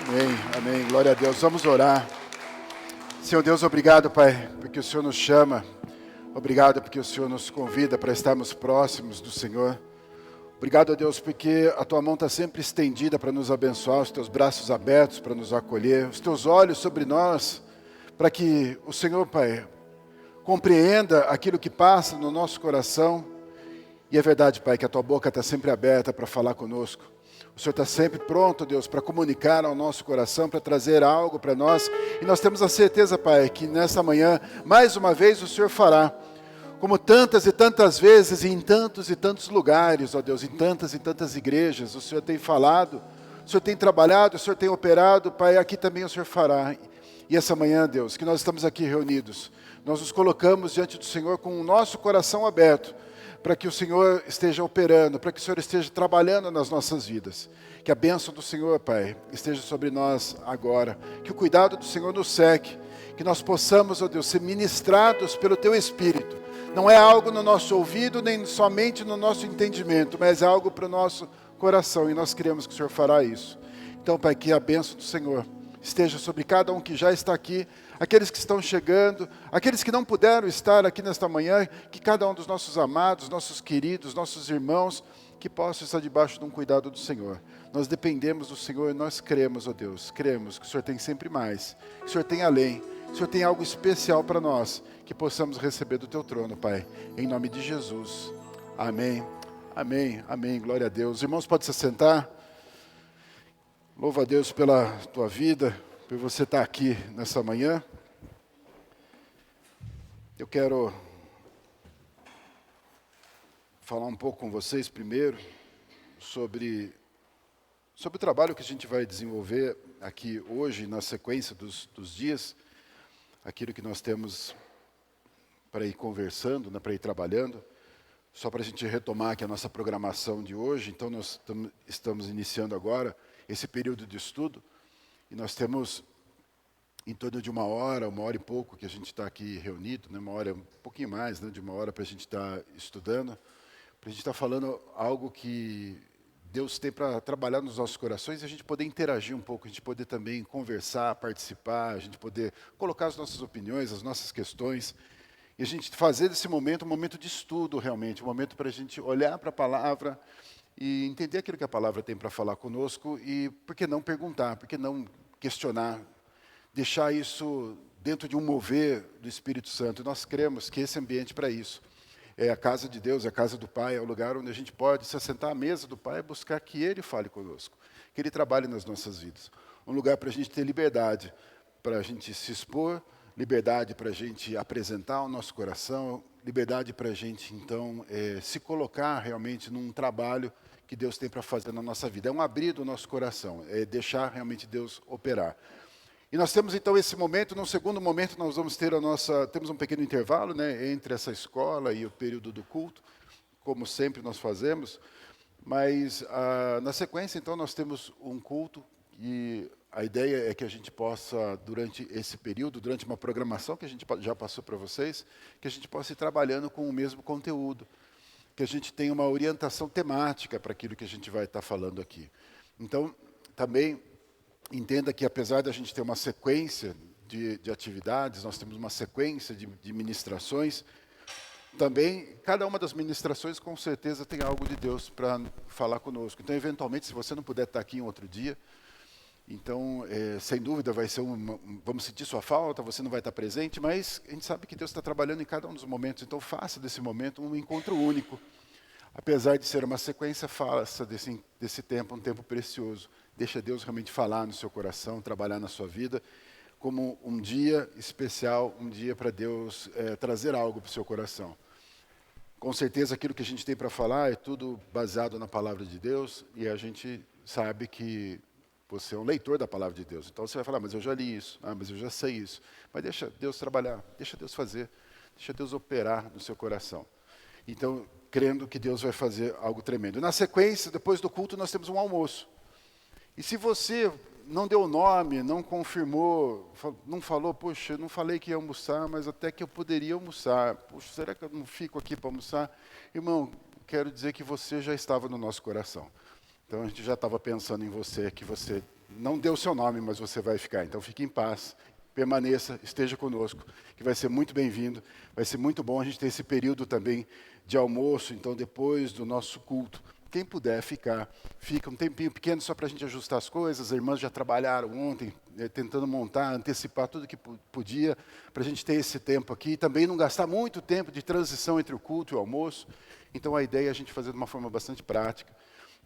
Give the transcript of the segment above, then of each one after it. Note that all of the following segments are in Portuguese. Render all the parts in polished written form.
Amém, amém. Glória a Deus. Vamos orar. Senhor Deus, obrigado, Pai, porque o Senhor nos chama. Obrigado porque o Senhor nos convida para estarmos próximos do Senhor. Obrigado, a Deus, porque a Tua mão está sempre estendida para nos abençoar, os Teus braços abertos para nos acolher, os Teus olhos sobre nós, para que o Senhor, Pai, compreenda aquilo que passa no nosso coração. E é verdade, Pai, que a Tua boca está sempre aberta para falar conosco. O Senhor está sempre pronto, Deus, para comunicar ao nosso coração, para trazer algo para nós. E nós temos a certeza, Pai, que nessa manhã, mais uma vez, o Senhor fará. Como tantas e tantas vezes, e em tantos e tantos lugares, ó Deus, em tantas e tantas igrejas, o Senhor tem falado, o Senhor tem trabalhado, o Senhor tem operado, Pai, aqui também o Senhor fará. E essa manhã, Deus, que nós estamos aqui reunidos, nós nos colocamos diante do Senhor com o nosso coração aberto, para que o Senhor esteja operando, para que o Senhor esteja trabalhando nas nossas vidas. Que a bênção do Senhor, Pai, esteja sobre nós agora. Que o cuidado do Senhor nos seque. Que nós possamos, ó Deus, ser ministrados pelo Teu Espírito. Não é algo no nosso ouvido, nem somente no nosso entendimento, mas é algo para o nosso coração. E nós queremos que o Senhor fará isso. Então, Pai, que a bênção do Senhor esteja sobre cada um que já está aqui, aqueles que estão chegando, aqueles que não puderam estar aqui nesta manhã, que cada um dos nossos amados, nossos queridos, nossos irmãos, que possam estar debaixo de um cuidado do Senhor. Nós dependemos do Senhor e nós cremos, ó Deus, cremos que o Senhor tem sempre mais, que o Senhor tem além, que o Senhor tem algo especial para nós, que possamos receber do Teu trono, Pai, em nome de Jesus. Amém, amém, amém, glória a Deus. Irmãos, pode se assentar. Louva a Deus pela tua vida, por você estar aqui nessa manhã. Eu quero falar um pouco com vocês primeiro sobre o trabalho que a gente vai desenvolver aqui hoje, na sequência dos dias, aquilo que nós temos para ir conversando, né, para ir trabalhando, só para a gente retomar aqui a nossa programação de hoje. Então nós estamos iniciando agora esse período de estudo, e nós temos em torno de uma hora e pouco que a gente está aqui reunido, né, uma hora, um pouquinho mais, né, de uma hora para a gente estar estudando, para a gente estar falando algo que Deus tem para trabalhar nos nossos corações e a gente poder interagir um pouco, a gente poder também conversar, participar, a gente poder colocar as nossas opiniões, as nossas questões, e a gente fazer desse momento um momento de estudo realmente, um momento para a gente olhar para a palavra e entender aquilo que a palavra tem para falar conosco e, por que não perguntar, por que não questionar, deixar isso dentro de um mover do Espírito Santo. E nós cremos que esse ambiente para isso é a casa de Deus, é a casa do Pai, é o lugar onde a gente pode se assentar à mesa do Pai e buscar que Ele fale conosco, que Ele trabalhe nas nossas vidas. Um lugar para a gente ter liberdade, para a gente se expor, liberdade para a gente apresentar o nosso coração, liberdade para a gente, então, se colocar realmente num trabalho que Deus tem para fazer na nossa vida. É um abrir do nosso coração, é deixar realmente Deus operar. E nós temos então esse momento. No segundo momento nós vamos ter temos um pequeno intervalo, né, entre essa escola e o período do culto, como sempre nós fazemos, mas na sequência então nós temos um culto e a ideia é que a gente possa, durante esse período, durante uma programação que a gente já passou para vocês, que a gente possa ir trabalhando com o mesmo conteúdo, que a gente tenha uma orientação temática para aquilo que a gente vai estar falando aqui. Então, também entenda que apesar da gente ter uma sequência de atividades, nós temos uma sequência de ministrações, também cada uma das ministrações com certeza tem algo de Deus para falar conosco. Então, eventualmente, se você não puder estar aqui em outro dia, então, sem dúvida, vai ser vamos sentir sua falta, você não vai estar presente, mas a gente sabe que Deus está trabalhando em cada um dos momentos, então faça desse momento um encontro único. Apesar de ser uma sequência, faça desse tempo um tempo precioso. Deixa Deus realmente falar no seu coração, trabalhar na sua vida, como um dia especial, um dia para Deus trazer algo para o seu coração. Com certeza, aquilo que a gente tem para falar é tudo baseado na palavra de Deus, e a gente sabe que você é um leitor da palavra de Deus. Então você vai falar, mas eu já li isso, mas eu já sei isso. Mas deixa Deus trabalhar, deixa Deus fazer, deixa Deus operar no seu coração. Então, crendo que Deus vai fazer algo tremendo. Na sequência, depois do culto, nós temos um almoço. E se você não deu o nome, não confirmou, não falou, poxa, eu não falei que ia almoçar, mas até que eu poderia almoçar. Poxa, será que eu não fico aqui para almoçar? Irmão, quero dizer que você já estava no nosso coração. Então, a gente já estava pensando em você, que você não deu o seu nome, mas você vai ficar. Então fique em paz, permaneça, esteja conosco, que vai ser muito bem-vindo. Vai ser muito bom a gente ter esse período também de almoço, então depois do nosso culto. Quem puder ficar, fica um tempinho pequeno só para a gente ajustar as coisas. As irmãs já trabalharam ontem, tentando montar, antecipar tudo que podia, para a gente ter esse tempo aqui. E também não gastar muito tempo de transição entre o culto e o almoço. Então a ideia é a gente fazer de uma forma bastante prática,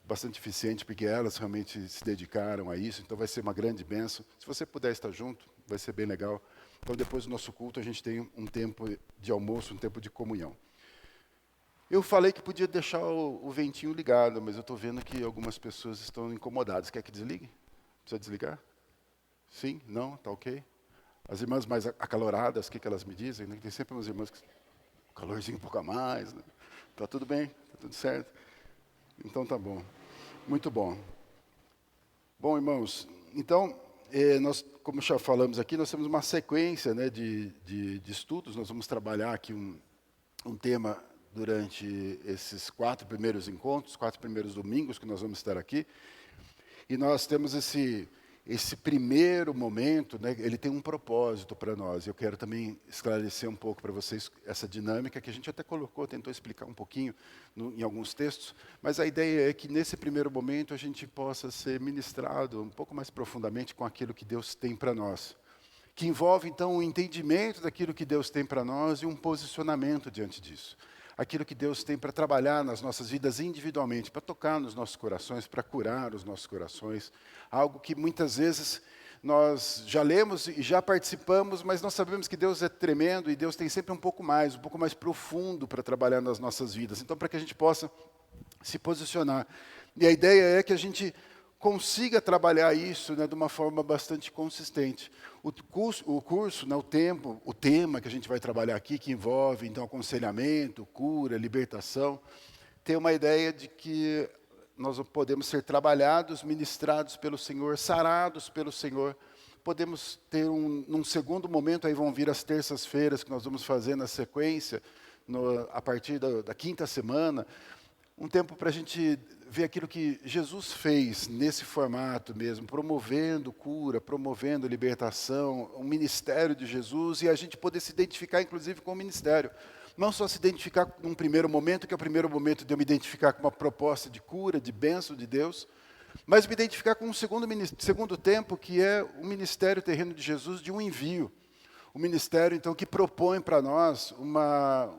bastante eficiente, porque elas realmente se dedicaram a isso. Então vai ser uma grande bênção. Se você puder estar junto, vai ser bem legal. Então depois do nosso culto a gente tem um tempo de almoço, um tempo de comunhão. Eu falei que podia deixar o ventinho ligado, mas eu estou vendo que algumas pessoas estão incomodadas. Quer que desligue? Precisa desligar? Sim? Não? Está ok? As irmãs mais acaloradas, o que elas me dizem? Né? Tem sempre umas irmãs que... calorzinho um pouco a mais. Né? Tá tudo bem? Tá tudo certo? Então tá bom. Muito bom. Bom, irmãos, então, nós, como já falamos aqui, nós temos uma sequência, né, de estudos. Nós vamos trabalhar aqui um tema durante esses 4 primeiros encontros, 4 primeiros domingos que nós vamos estar aqui. E nós temos esse primeiro momento, né, ele tem um propósito para nós. Eu quero também esclarecer um pouco para vocês essa dinâmica que a gente até colocou, tentou explicar um pouquinho em alguns textos, mas a ideia é que nesse primeiro momento a gente possa ser ministrado um pouco mais profundamente com aquilo que Deus tem para nós, que envolve então o entendimento daquilo que Deus tem para nós e um posicionamento diante disso. Aquilo que Deus tem para trabalhar nas nossas vidas individualmente, para tocar nos nossos corações, para curar os nossos corações. Algo que muitas vezes nós já lemos e já participamos, mas nós sabemos que Deus é tremendo e Deus tem sempre um pouco mais profundo para trabalhar nas nossas vidas. Então, para que a gente possa se posicionar. E a ideia é que a gente consiga trabalhar isso, né, de uma forma bastante consistente. O curso, né, o tema que a gente vai trabalhar aqui, que envolve então aconselhamento, cura, libertação, tem uma ideia de que nós podemos ser trabalhados, ministrados pelo Senhor, sarados pelo Senhor. Podemos ter num segundo momento, aí vão vir as terças-feiras que nós vamos fazer na sequência, a partir da quinta semana, um tempo para a gente ver aquilo que Jesus fez nesse formato mesmo, promovendo cura, promovendo libertação, o ministério de Jesus, e a gente poder se identificar, inclusive, com o ministério. Não só se identificar num primeiro momento, que é o primeiro momento de eu me identificar com uma proposta de cura, de bênção de Deus, mas me identificar com um segundo tempo, que é o ministério terreno de Jesus, de um envio. O ministério, então, que propõe para nós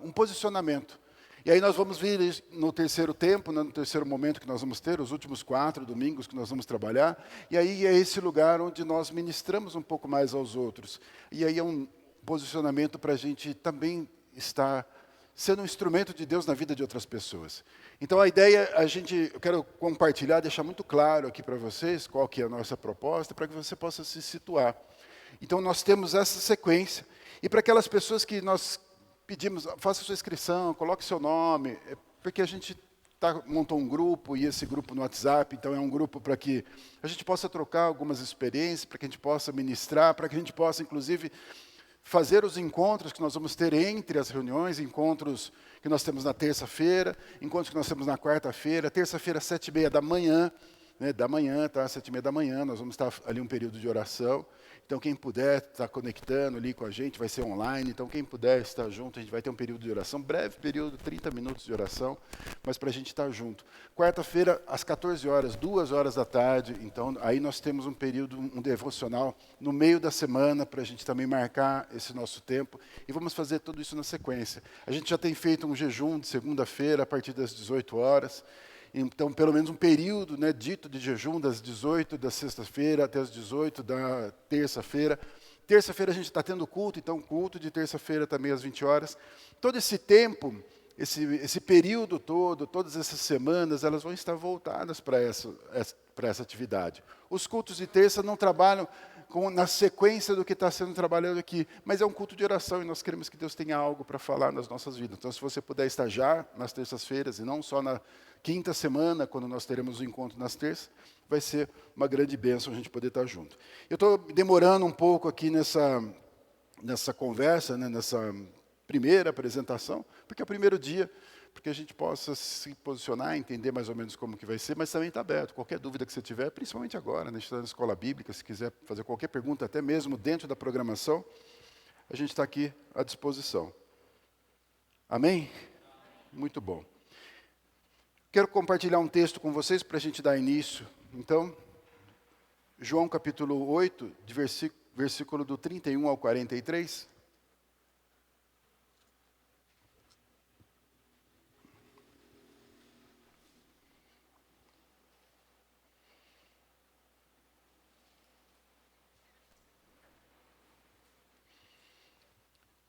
um posicionamento. E aí nós vamos vir no terceiro tempo, no terceiro momento que nós vamos ter, os últimos 4 domingos que nós vamos trabalhar, e aí é esse lugar onde nós ministramos um pouco mais aos outros. E aí é um posicionamento para a gente também estar sendo um instrumento de Deus na vida de outras pessoas. Então a ideia, eu quero compartilhar, deixar muito claro aqui para vocês qual que é a nossa proposta, para que você possa se situar. Então nós temos essa sequência, e para aquelas pessoas que nós pedimos, faça sua inscrição, coloque seu nome, porque a gente montou um grupo, e esse grupo no WhatsApp, então é um grupo para que a gente possa trocar algumas experiências, para que a gente possa ministrar, para que a gente possa, inclusive, fazer os encontros que nós vamos ter entre as reuniões, encontros que nós temos na terça-feira, encontros que nós temos na quarta-feira, terça-feira, 7h30 da manhã, né, da manhã, tá? 7h30 da manhã, nós vamos estar ali um período de oração. Então, quem puder estar conectando ali com a gente, vai ser online. Então, quem puder estar junto, a gente vai ter um período de oração, breve período, 30 minutos de oração, mas para a gente estar junto. Quarta-feira, às 14 horas, 2 horas da tarde. Então, aí nós temos um período, um devocional no meio da semana, para a gente também marcar esse nosso tempo. E vamos fazer tudo isso na sequência. A gente já tem feito um jejum de segunda-feira, a partir das 18 horas. Então, pelo menos um período, né, dito de jejum, das 18 da sexta-feira até as 18 da terça-feira. Terça-feira a gente está tendo culto, então culto de terça-feira também às 20 horas. Todo esse tempo, esse período todo, todas essas semanas, elas vão estar voltadas para essa atividade. Os cultos de terça não trabalham na sequência do que está sendo trabalhado aqui, mas é um culto de oração e nós queremos que Deus tenha algo para falar nas nossas vidas. Então, se você puder estar já nas terças-feiras e não só na quinta semana, quando nós teremos o encontro nas terças, vai ser uma grande bênção a gente poder estar junto. Eu estou demorando um pouco aqui nessa conversa, né, nessa primeira apresentação, porque é o primeiro dia, porque a gente possa se posicionar, entender mais ou menos como que vai ser, mas também está aberto. Qualquer dúvida que você tiver, principalmente agora, né? A gente está na escola bíblica, se quiser fazer qualquer pergunta, até mesmo dentro da programação, a gente está aqui à disposição. Amém? Muito bom. Quero compartilhar um texto com vocês para a gente dar início. Então, João capítulo 8, de versículo do 31 ao 43.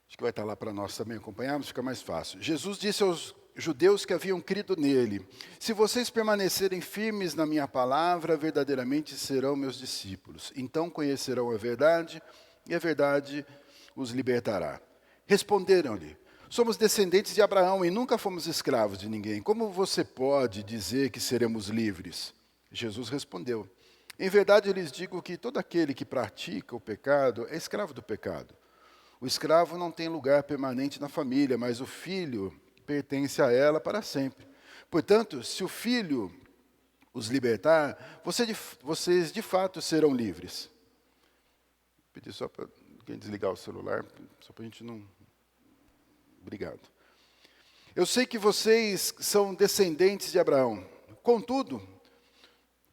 Acho que vai estar lá para nós também acompanharmos, fica mais fácil. Jesus disse aos judeus que haviam crido nele: se vocês permanecerem firmes na minha palavra, verdadeiramente serão meus discípulos. Então conhecerão a verdade, e a verdade os libertará. Responderam-lhe: somos descendentes de Abraão e nunca fomos escravos de ninguém. Como você pode dizer que seremos livres? Jesus respondeu: em verdade eu lhes digo que todo aquele que pratica o pecado é escravo do pecado. O escravo não tem lugar permanente na família, mas o filho pertence a ela para sempre. Portanto, se o filho os libertar, vocês de fato serão livres. Vou pedir só para alguém desligar o celular, só para a gente não... Obrigado. Eu sei que vocês são descendentes de Abraão. Contudo,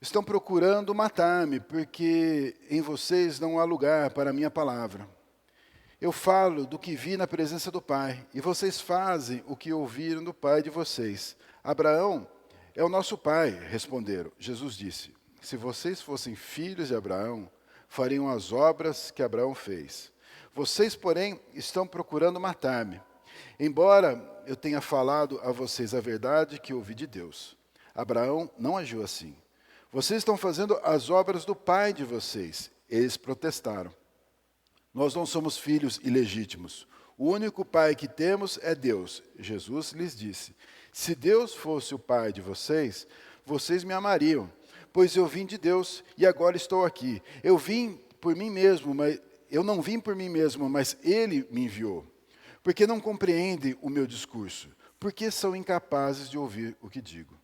estão procurando matar-me, porque em vocês não há lugar para a minha palavra. Eu falo do que vi na presença do Pai, e vocês fazem o que ouviram do pai de vocês. Abraão é o nosso pai, responderam. Jesus disse: se vocês fossem filhos de Abraão, fariam as obras que Abraão fez. Vocês, porém, estão procurando matar-me, embora eu tenha falado a vocês a verdade que ouvi de Deus. Abraão não agiu assim. Vocês estão fazendo as obras do pai de vocês. Eles protestaram: nós não somos filhos ilegítimos. O único pai que temos é Deus. Jesus lhes disse: se Deus fosse o pai de vocês, vocês me amariam, pois eu vim de Deus e agora estou aqui. Eu não vim por mim mesmo, mas Ele me enviou. Porque não compreendem o meu discurso? Porque são incapazes de ouvir o que digo.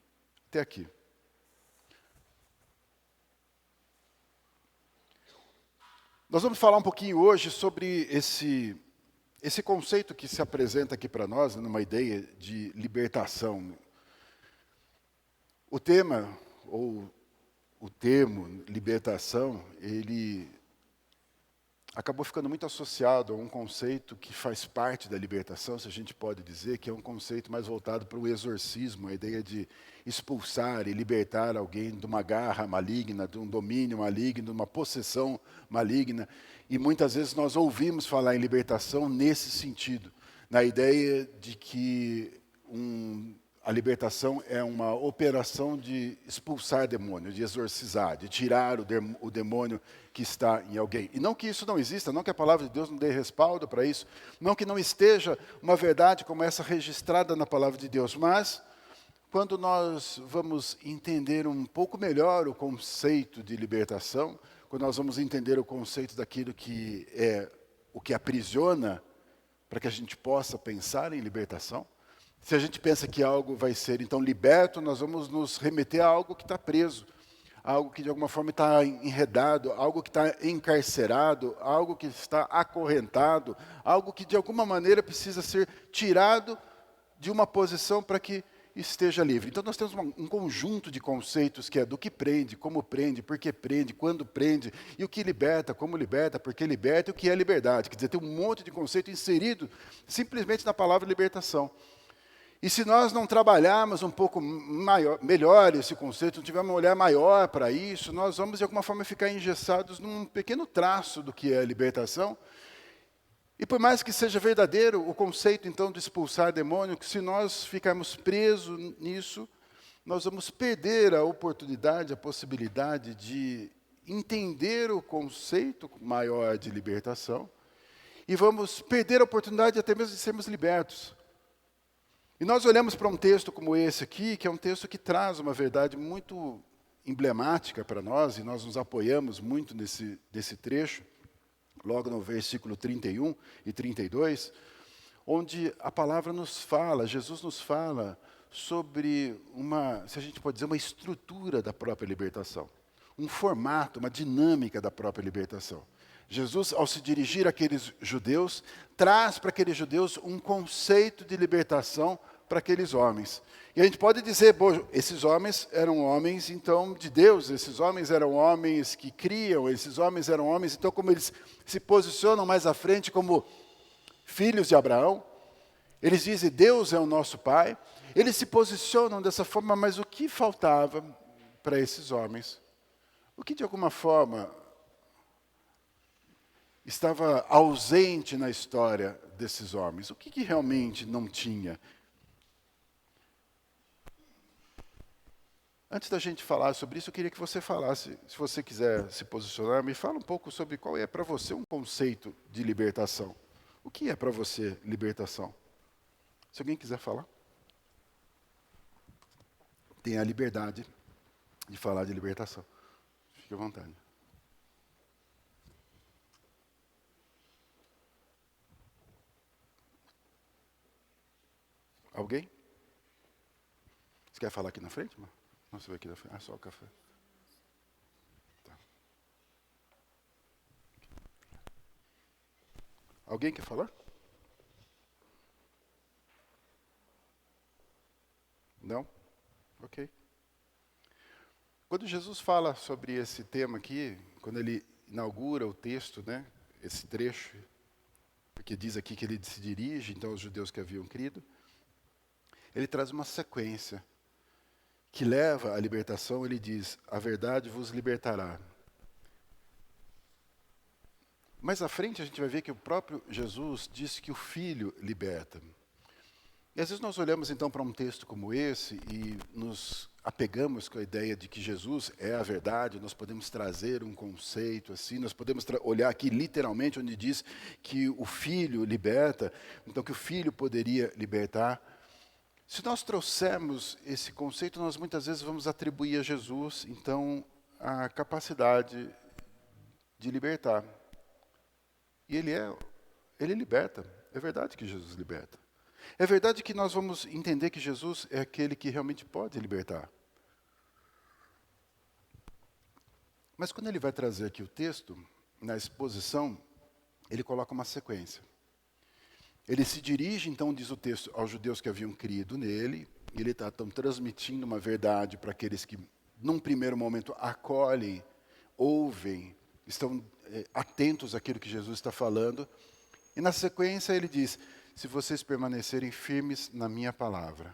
Até aqui. Nós vamos falar um pouquinho hoje sobre esse conceito que se apresenta aqui para nós, numa ideia de libertação. O tema, ou o termo libertação, ele acabou ficando muito associado a um conceito que faz parte da libertação, se a gente pode dizer, que é um conceito mais voltado para o exorcismo, a ideia de expulsar e libertar alguém de uma garra maligna, de um domínio maligno, de uma possessão maligna. E muitas vezes nós ouvimos falar em libertação nesse sentido, na ideia de que a libertação é uma operação de expulsar demônio, de exorcizar, de tirar o demônio que está em alguém. E não que isso não exista, não que a palavra de Deus não dê respaldo para isso, não que não esteja uma verdade como essa registrada na palavra de Deus, mas quando nós vamos entender um pouco melhor o conceito de libertação, quando nós vamos entender o conceito daquilo que é o que aprisiona, para que a gente possa pensar em libertação, se a gente pensa que algo vai ser, então, liberto, nós vamos nos remeter a algo que está preso, algo que, de alguma forma, está enredado, algo que está encarcerado, algo que está acorrentado, algo que, de alguma maneira, precisa ser tirado de uma posição para que esteja livre. Então, nós temos um conjunto de conceitos que é do que prende, como prende, por que prende, quando prende, e o que liberta, como liberta, por que liberta, e o que é liberdade. Quer dizer, tem um monte de conceito inserido simplesmente na palavra libertação. E se nós não trabalharmos um pouco melhor esse conceito, não tivermos um olhar maior para isso, nós vamos, de alguma forma, ficar engessados num pequeno traço do que é a libertação. E por mais que seja verdadeiro o conceito, então, de expulsar demônio, que se nós ficarmos presos nisso, nós vamos perder a oportunidade, a possibilidade de entender o conceito maior de libertação e vamos perder a oportunidade até mesmo de sermos libertos. E nós olhamos para um texto como esse aqui, que é um texto que traz uma verdade muito emblemática para nós, e nós nos apoiamos muito desse trecho, logo no versículo 31 e 32, onde a palavra nos fala, Jesus nos fala sobre uma, se a gente pode dizer, uma estrutura da própria libertação, um formato, uma dinâmica da própria libertação. Jesus, ao se dirigir àqueles judeus, traz para aqueles judeus um conceito de libertação para aqueles homens. E a gente pode dizer, esses homens eram homens, então, de Deus, esses homens eram homens que criam, esses homens eram homens, então, como eles se posicionam mais à frente como filhos de Abraão, eles dizem, Deus é o nosso Pai, eles se posicionam dessa forma, mas o que faltava para esses homens? O que, de alguma forma, estava ausente na história desses homens? O que realmente não tinha? Antes da gente falar sobre isso, eu queria que você falasse, se você quiser se posicionar, me fala um pouco sobre qual é para você um conceito de libertação. O que é para você libertação? Se alguém quiser falar. Tenha a liberdade de falar de libertação. Fique à vontade. Alguém? Você quer falar aqui na frente, mano? Não, você vai aqui na frente. Ah, só o café. Tá. Alguém quer falar? Não? Ok. Quando Jesus fala sobre esse tema aqui, quando ele inaugura o texto, né, esse trecho, porque diz aqui que ele se dirige, então, aos judeus que haviam crido, ele traz uma sequência que leva à libertação. Ele diz, a verdade vos libertará. Mais à frente a gente vai ver que o próprio Jesus diz que o Filho liberta. E às vezes nós olhamos então para um texto como esse e nos apegamos com a ideia de que Jesus é a verdade, nós podemos trazer um conceito assim, nós podemos olhar aqui literalmente onde diz que o Filho liberta, então que o Filho poderia libertar. Se nós trouxermos esse conceito, nós muitas vezes vamos atribuir a Jesus, então, a capacidade de libertar. E ele liberta. É verdade que Jesus liberta. É verdade que nós vamos entender que Jesus é aquele que realmente pode libertar. Mas quando ele vai trazer aqui o texto, na exposição, ele coloca uma sequência. Ele se dirige, então, diz o texto, aos judeus que haviam crido nele. Ele está então transmitindo uma verdade para aqueles que, num primeiro momento, acolhem, ouvem, estão atentos àquilo que Jesus está falando. E na sequência ele diz, se vocês permanecerem firmes na minha palavra.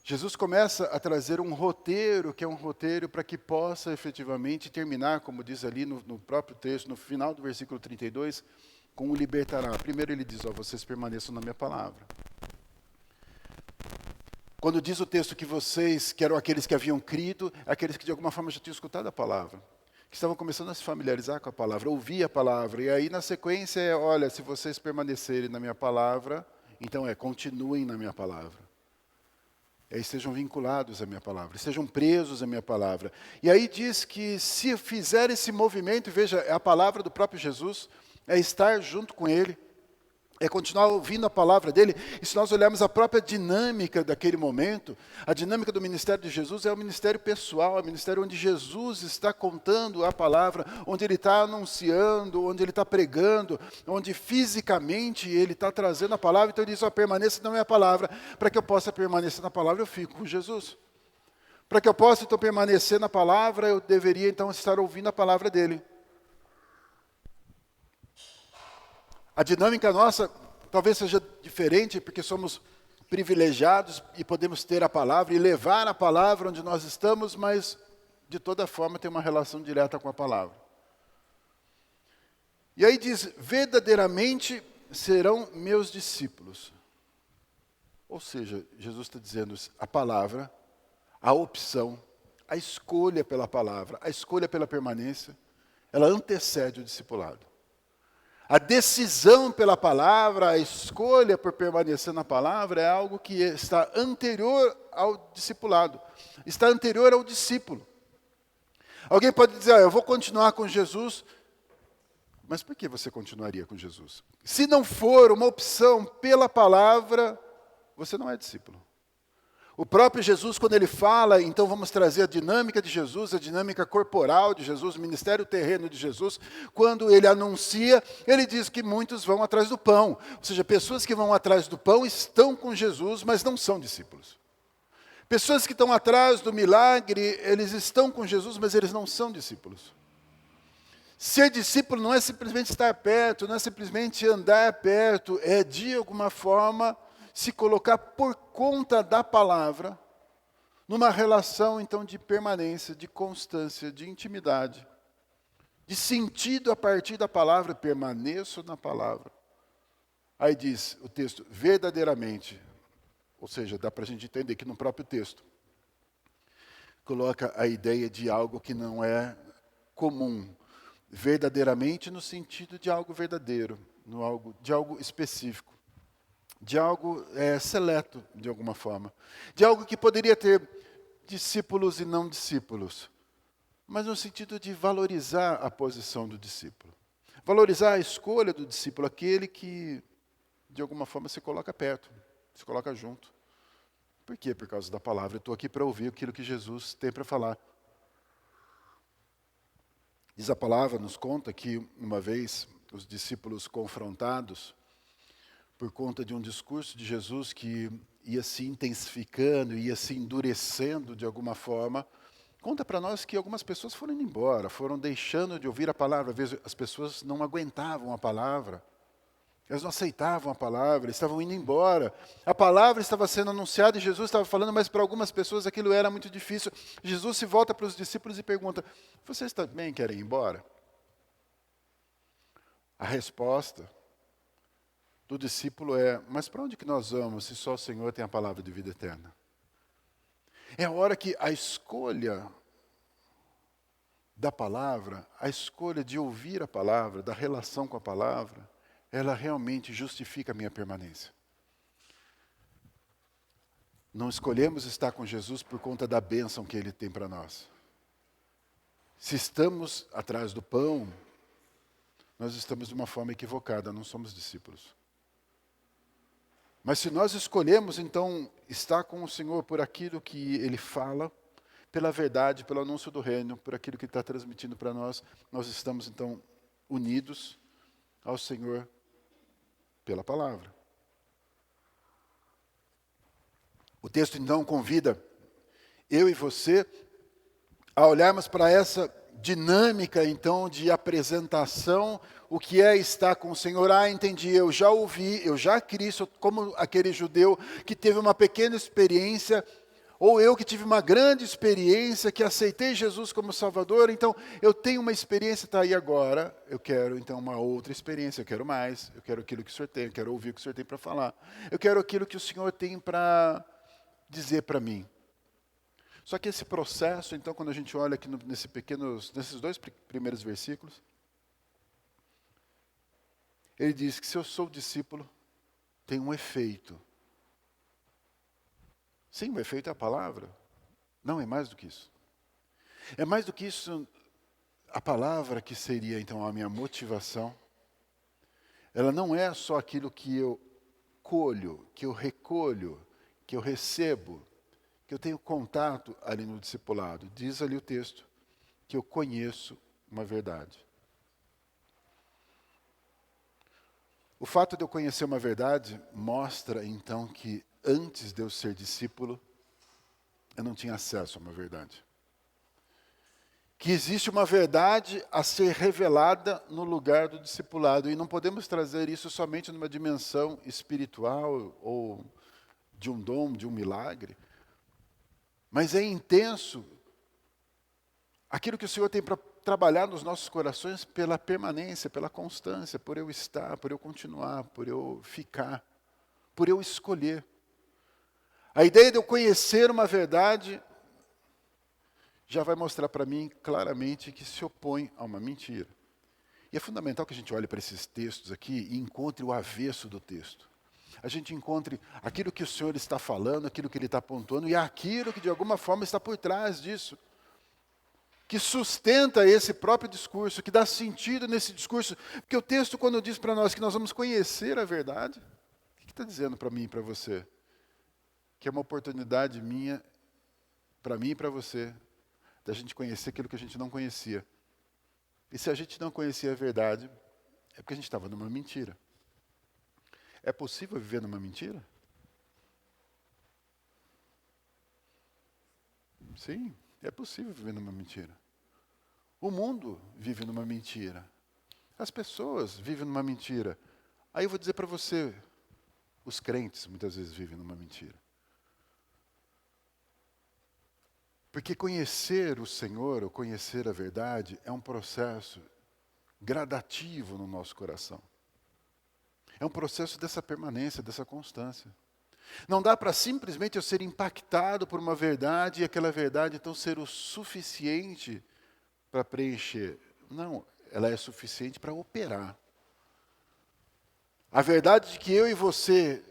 Jesus começa a trazer um roteiro, que é um roteiro para que possa efetivamente terminar, como diz ali no próprio texto, no final do versículo 32, com o libertará. Primeiro ele diz, vocês permaneçam na minha palavra. Quando diz o texto que vocês, que eram aqueles que haviam crido, aqueles que de alguma forma já tinham escutado a palavra, que estavam começando a se familiarizar com a palavra, ouvir a palavra. E aí na sequência olha, se vocês permanecerem na minha palavra, então continuem na minha palavra. E aí estejam vinculados à minha palavra, estejam presos à minha palavra. E aí diz que se fizer esse movimento, veja, é a palavra do próprio Jesus, é estar junto com Ele, é continuar ouvindo a palavra dEle. E se nós olharmos a própria dinâmica daquele momento, a dinâmica do ministério de Jesus é o ministério pessoal, é o ministério onde Jesus está contando a palavra, onde Ele está anunciando, onde Ele está pregando, onde fisicamente Ele está trazendo a palavra. Então Ele diz, permaneça na minha palavra. Para que eu possa permanecer na palavra, eu fico com Jesus. Para que eu possa então permanecer na palavra, eu deveria então estar ouvindo a palavra dEle. A dinâmica nossa talvez seja diferente, porque somos privilegiados e podemos ter a palavra e levar a palavra onde nós estamos, mas de toda forma tem uma relação direta com a palavra. E aí diz, verdadeiramente serão meus discípulos. Ou seja, Jesus está dizendo, a palavra, a opção, a escolha pela palavra, a escolha pela permanência, ela antecede o discipulado. A decisão pela palavra, a escolha por permanecer na palavra é algo que está anterior ao discipulado, está anterior ao discípulo. Alguém pode dizer, eu vou continuar com Jesus, Mas por que você continuaria com Jesus? Se não for uma opção pela palavra, você não é discípulo. O próprio Jesus, quando ele fala, então vamos trazer a dinâmica de Jesus, a dinâmica corporal de Jesus, o ministério terreno de Jesus, quando ele anuncia, ele diz que muitos vão atrás do pão. Ou seja, pessoas que vão atrás do pão estão com Jesus, mas não são discípulos. Pessoas que estão atrás do milagre, eles estão com Jesus, mas eles não são discípulos. Ser discípulo não é simplesmente estar perto, não é simplesmente andar perto, é de alguma forma se colocar por conta da palavra, numa relação então de permanência, de constância, de intimidade, de sentido a partir da palavra, permaneço na palavra. Aí diz o texto, verdadeiramente, ou seja, dá para a gente entender que no próprio texto, coloca a ideia de algo que não é comum, verdadeiramente no sentido de algo verdadeiro, de algo específico. De algo seleto, de alguma forma. De algo que poderia ter discípulos e não discípulos. Mas no sentido de valorizar a posição do discípulo. Valorizar a escolha do discípulo, aquele que, de alguma forma, se coloca perto, se coloca junto. Por quê? Por causa da palavra. Eu estou aqui para ouvir aquilo que Jesus tem para falar. Diz a palavra, nos conta que, uma vez, os discípulos confrontados, por conta de um discurso de Jesus que ia se intensificando, ia se endurecendo de alguma forma, conta para nós que algumas pessoas foram indo embora, foram deixando de ouvir a palavra. Às vezes as pessoas não aguentavam a palavra, elas não aceitavam a palavra, estavam indo embora. A palavra estava sendo anunciada e Jesus estava falando, mas para algumas pessoas aquilo era muito difícil. Jesus se volta para os discípulos e pergunta, vocês também querem ir embora? A resposta do discípulo mas para onde que nós vamos se só o Senhor tem a palavra de vida eterna? É a hora que a escolha da palavra, a escolha de ouvir a palavra, da relação com a palavra, ela realmente justifica a minha permanência. Não escolhemos estar com Jesus por conta da bênção que Ele tem para nós. Se estamos atrás do pão, nós estamos de uma forma equivocada, não somos discípulos. Mas se nós escolhemos, então, estar com o Senhor por aquilo que Ele fala, pela verdade, pelo anúncio do reino, por aquilo que Ele está transmitindo para nós, nós estamos, então, unidos ao Senhor pela palavra. O texto, então, convida eu e você a olharmos para essa dinâmica, então, de apresentação, o que é estar com o Senhor. Entendi, eu já ouvi, eu já criei, como aquele judeu que teve uma pequena experiência, ou eu que tive uma grande experiência, que aceitei Jesus como Salvador, então eu tenho uma experiência, está aí agora, eu quero então uma outra experiência, eu quero mais, eu quero aquilo que o Senhor tem, eu quero ouvir o que o Senhor tem para falar, eu quero aquilo que o Senhor tem para dizer para mim. Só que esse processo, então, quando a gente olha aqui nesses dois primeiros versículos, ele diz que se eu sou discípulo, tem um efeito. Sim, o efeito é a palavra. Não, é mais do que isso. É mais do que isso, a palavra que seria, então, a minha motivação, ela não é só aquilo que eu colho, que eu recolho, que eu recebo, que eu tenho contato ali no discipulado. Diz ali o texto, que eu conheço uma verdade. O fato de eu conhecer uma verdade mostra, então, que antes de eu ser discípulo, eu não tinha acesso a uma verdade. Que existe uma verdade a ser revelada no lugar do discipulado. E não podemos trazer isso somente numa dimensão espiritual ou de um dom, de um milagre. Mas é intenso aquilo que o Senhor tem para trabalhar nos nossos corações pela permanência, pela constância, por eu estar, por eu continuar, por eu ficar, por eu escolher. A ideia de eu conhecer uma verdade já vai mostrar para mim claramente que se opõe a uma mentira. E é fundamental que a gente olhe para esses textos aqui e encontre o avesso do texto. A gente encontre aquilo que o Senhor está falando, aquilo que Ele está pontuando e aquilo que de alguma forma está por trás disso. que sustenta esse próprio discurso, que dá sentido nesse discurso. Porque o texto, quando diz para nós que nós vamos conhecer a verdade, o que está dizendo para mim e para você? Que é uma oportunidade minha, para mim e para você, da gente conhecer aquilo que a gente não conhecia. E se a gente não conhecia a verdade, é porque a gente estava numa mentira. É possível viver numa mentira? Sim, é possível viver numa mentira. O mundo vive numa mentira. As pessoas vivem numa mentira. Aí eu vou dizer para você, os crentes muitas vezes vivem numa mentira. Porque conhecer o Senhor, ou conhecer a verdade, é um processo gradativo no nosso coração. É um processo dessa permanência, dessa constância. Não dá para simplesmente eu ser impactado por uma verdade e aquela verdade então ser o suficiente para preencher. Não, ela é suficiente para operar. A verdade de que eu e você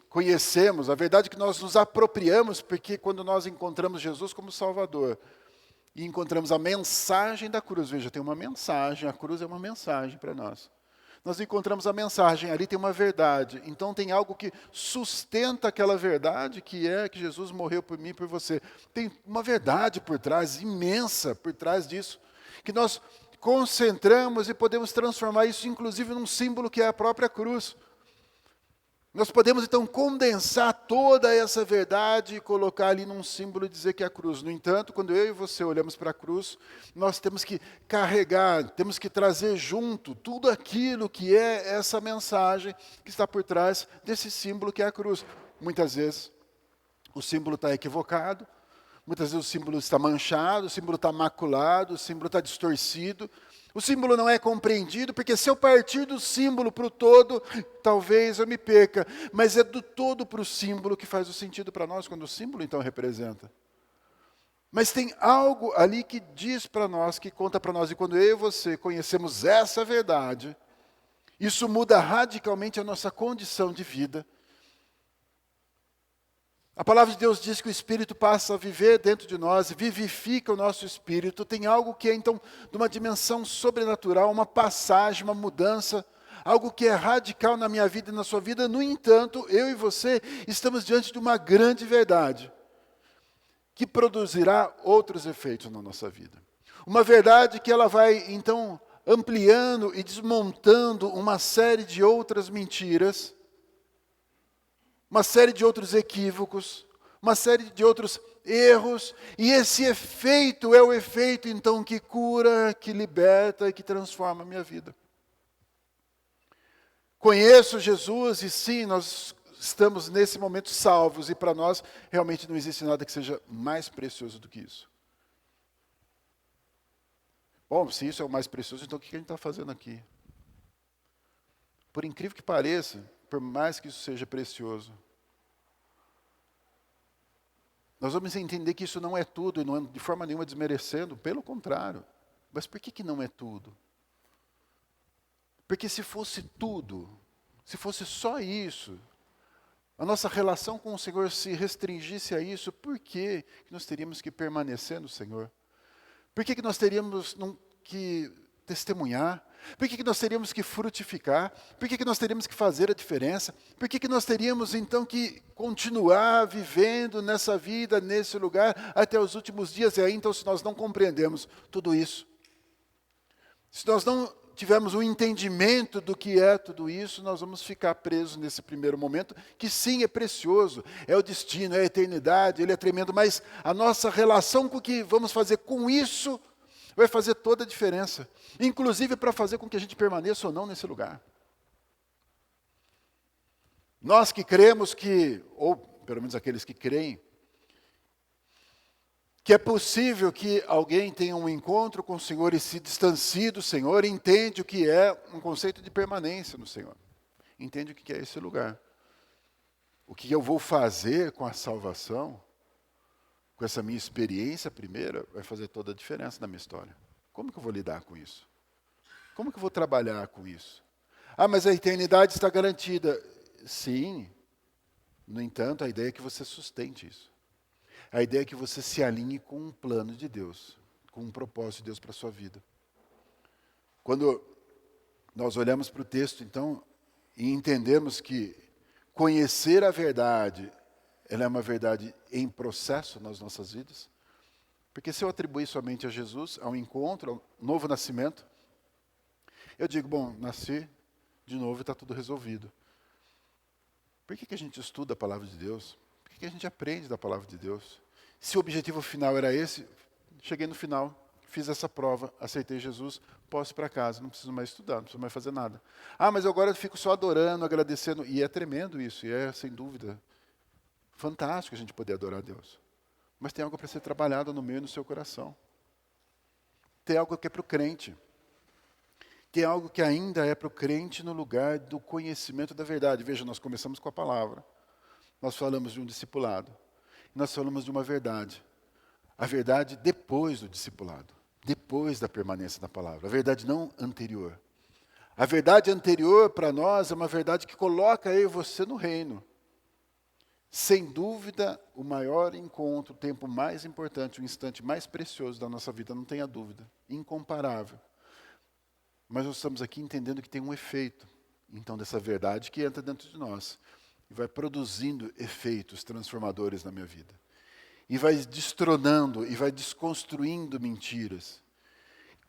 conhecemos, a verdade que nós nos apropriamos, porque quando nós encontramos Jesus como Salvador e encontramos a mensagem da cruz, veja, tem uma mensagem, a cruz é uma mensagem para nós. Nós encontramos a mensagem, ali tem uma verdade. Então tem algo que sustenta aquela verdade, que é que Jesus morreu por mim e por você. Tem uma verdade por trás, imensa por trás disso, que nós concentramos e podemos transformar isso inclusive num símbolo que é a própria cruz. Nós podemos então condensar toda essa verdade e colocar ali num símbolo e dizer que é a cruz. No entanto, quando eu e você olhamos para a cruz, nós temos que carregar, temos que trazer junto tudo aquilo que é essa mensagem que está por trás desse símbolo que é a cruz. Muitas vezes o símbolo está equivocado, muitas vezes o símbolo está manchado, o símbolo está maculado, o símbolo está distorcido. O símbolo não é compreendido, porque se eu partir do símbolo para o todo, talvez eu me perca. Mas é do todo para o símbolo que faz o sentido para nós, quando o símbolo então representa. Mas tem algo ali que diz para nós, que conta para nós, e quando eu e você conhecemos essa verdade, isso muda radicalmente a nossa condição de vida. A palavra de Deus diz que o Espírito passa a viver dentro de nós, vivifica o nosso espírito. Tem algo que é, então, de uma dimensão sobrenatural, uma passagem, uma mudança, algo que é radical na minha vida e na sua vida. No entanto, eu e você estamos diante de uma grande verdade, que produzirá outros efeitos na nossa vida. Uma verdade que ela vai, então, ampliando e desmontando uma série de outras mentiras, uma série de outros equívocos, uma série de outros erros, e esse efeito é o efeito, então, que cura, que liberta e que transforma a minha vida. Conheço Jesus e sim, nós estamos nesse momento salvos, e para nós realmente não existe nada que seja mais precioso do que isso. Bom, se isso é o mais precioso, então o que a gente está fazendo aqui? Por incrível que pareça, por mais que isso seja precioso, nós vamos entender que isso não é tudo, e não é de forma nenhuma desmerecendo, pelo contrário. Mas por que não é tudo? Porque se fosse tudo, se fosse só isso, a nossa relação com o Senhor se restringisse a isso, por que nós teríamos que permanecer no Senhor? Por que nós teríamos que testemunhar? Por que nós teríamos que frutificar? Por que nós teríamos que fazer a diferença? Por que nós teríamos então que continuar vivendo nessa vida, nesse lugar, até os últimos dias? E aí então, se nós não compreendemos tudo isso, se nós não tivermos um entendimento do que é tudo isso, nós vamos ficar presos nesse primeiro momento, que sim, é precioso, é o destino, é a eternidade, ele é tremendo, mas a nossa relação com o que vamos fazer com isso vai fazer toda a diferença, inclusive para fazer com que a gente permaneça ou não nesse lugar. Nós que cremos que, ou pelo menos aqueles que creem, que é possível que alguém tenha um encontro com o Senhor e se distancie do Senhor, entende o que é um conceito de permanência no Senhor. Entende o que é esse lugar. O que eu vou fazer com a salvação, com essa minha experiência primeira, vai fazer toda a diferença na minha história. Como que eu vou lidar com isso? Como que eu vou trabalhar com isso? Ah, mas a eternidade está garantida. Sim. No entanto, a ideia é que você sustente isso. A ideia é que você se alinhe com um plano de Deus. com um propósito de Deus para a sua vida. Quando nós olhamos para o texto, então, e entendemos que conhecer a verdade, ela é uma verdade em processo nas nossas vidas, porque se eu atribuir somente a Jesus, ao encontro, ao novo nascimento, eu digo, bom, nasci de novo e está tudo resolvido. Por que a gente estuda a palavra de Deus? Por que a gente aprende da palavra de Deus? Se o objetivo final era esse, cheguei no final, fiz essa prova, aceitei Jesus, posso ir para casa, não preciso mais estudar, não preciso mais fazer nada. Mas agora eu fico só adorando, agradecendo, e é tremendo isso, e é, sem dúvida, fantástico a gente poder adorar a Deus. Mas tem algo para ser trabalhado no meio e no seu coração. Tem algo que é para o crente. Tem algo que ainda é para o crente no lugar do conhecimento da verdade. Veja, nós começamos com a palavra. Nós falamos de um discipulado. Nós falamos de uma verdade. A verdade depois do discipulado. Depois da permanência da palavra. A verdade não anterior. A verdade anterior para nós é uma verdade que coloca eu e você no reino. Sem dúvida, o maior encontro, o tempo mais importante, o instante mais precioso da nossa vida, não tenha dúvida. Incomparável. Mas nós estamos aqui entendendo que tem um efeito, então, dessa verdade que entra dentro de nós. E vai produzindo efeitos transformadores na minha vida. E vai destronando, e vai desconstruindo mentiras.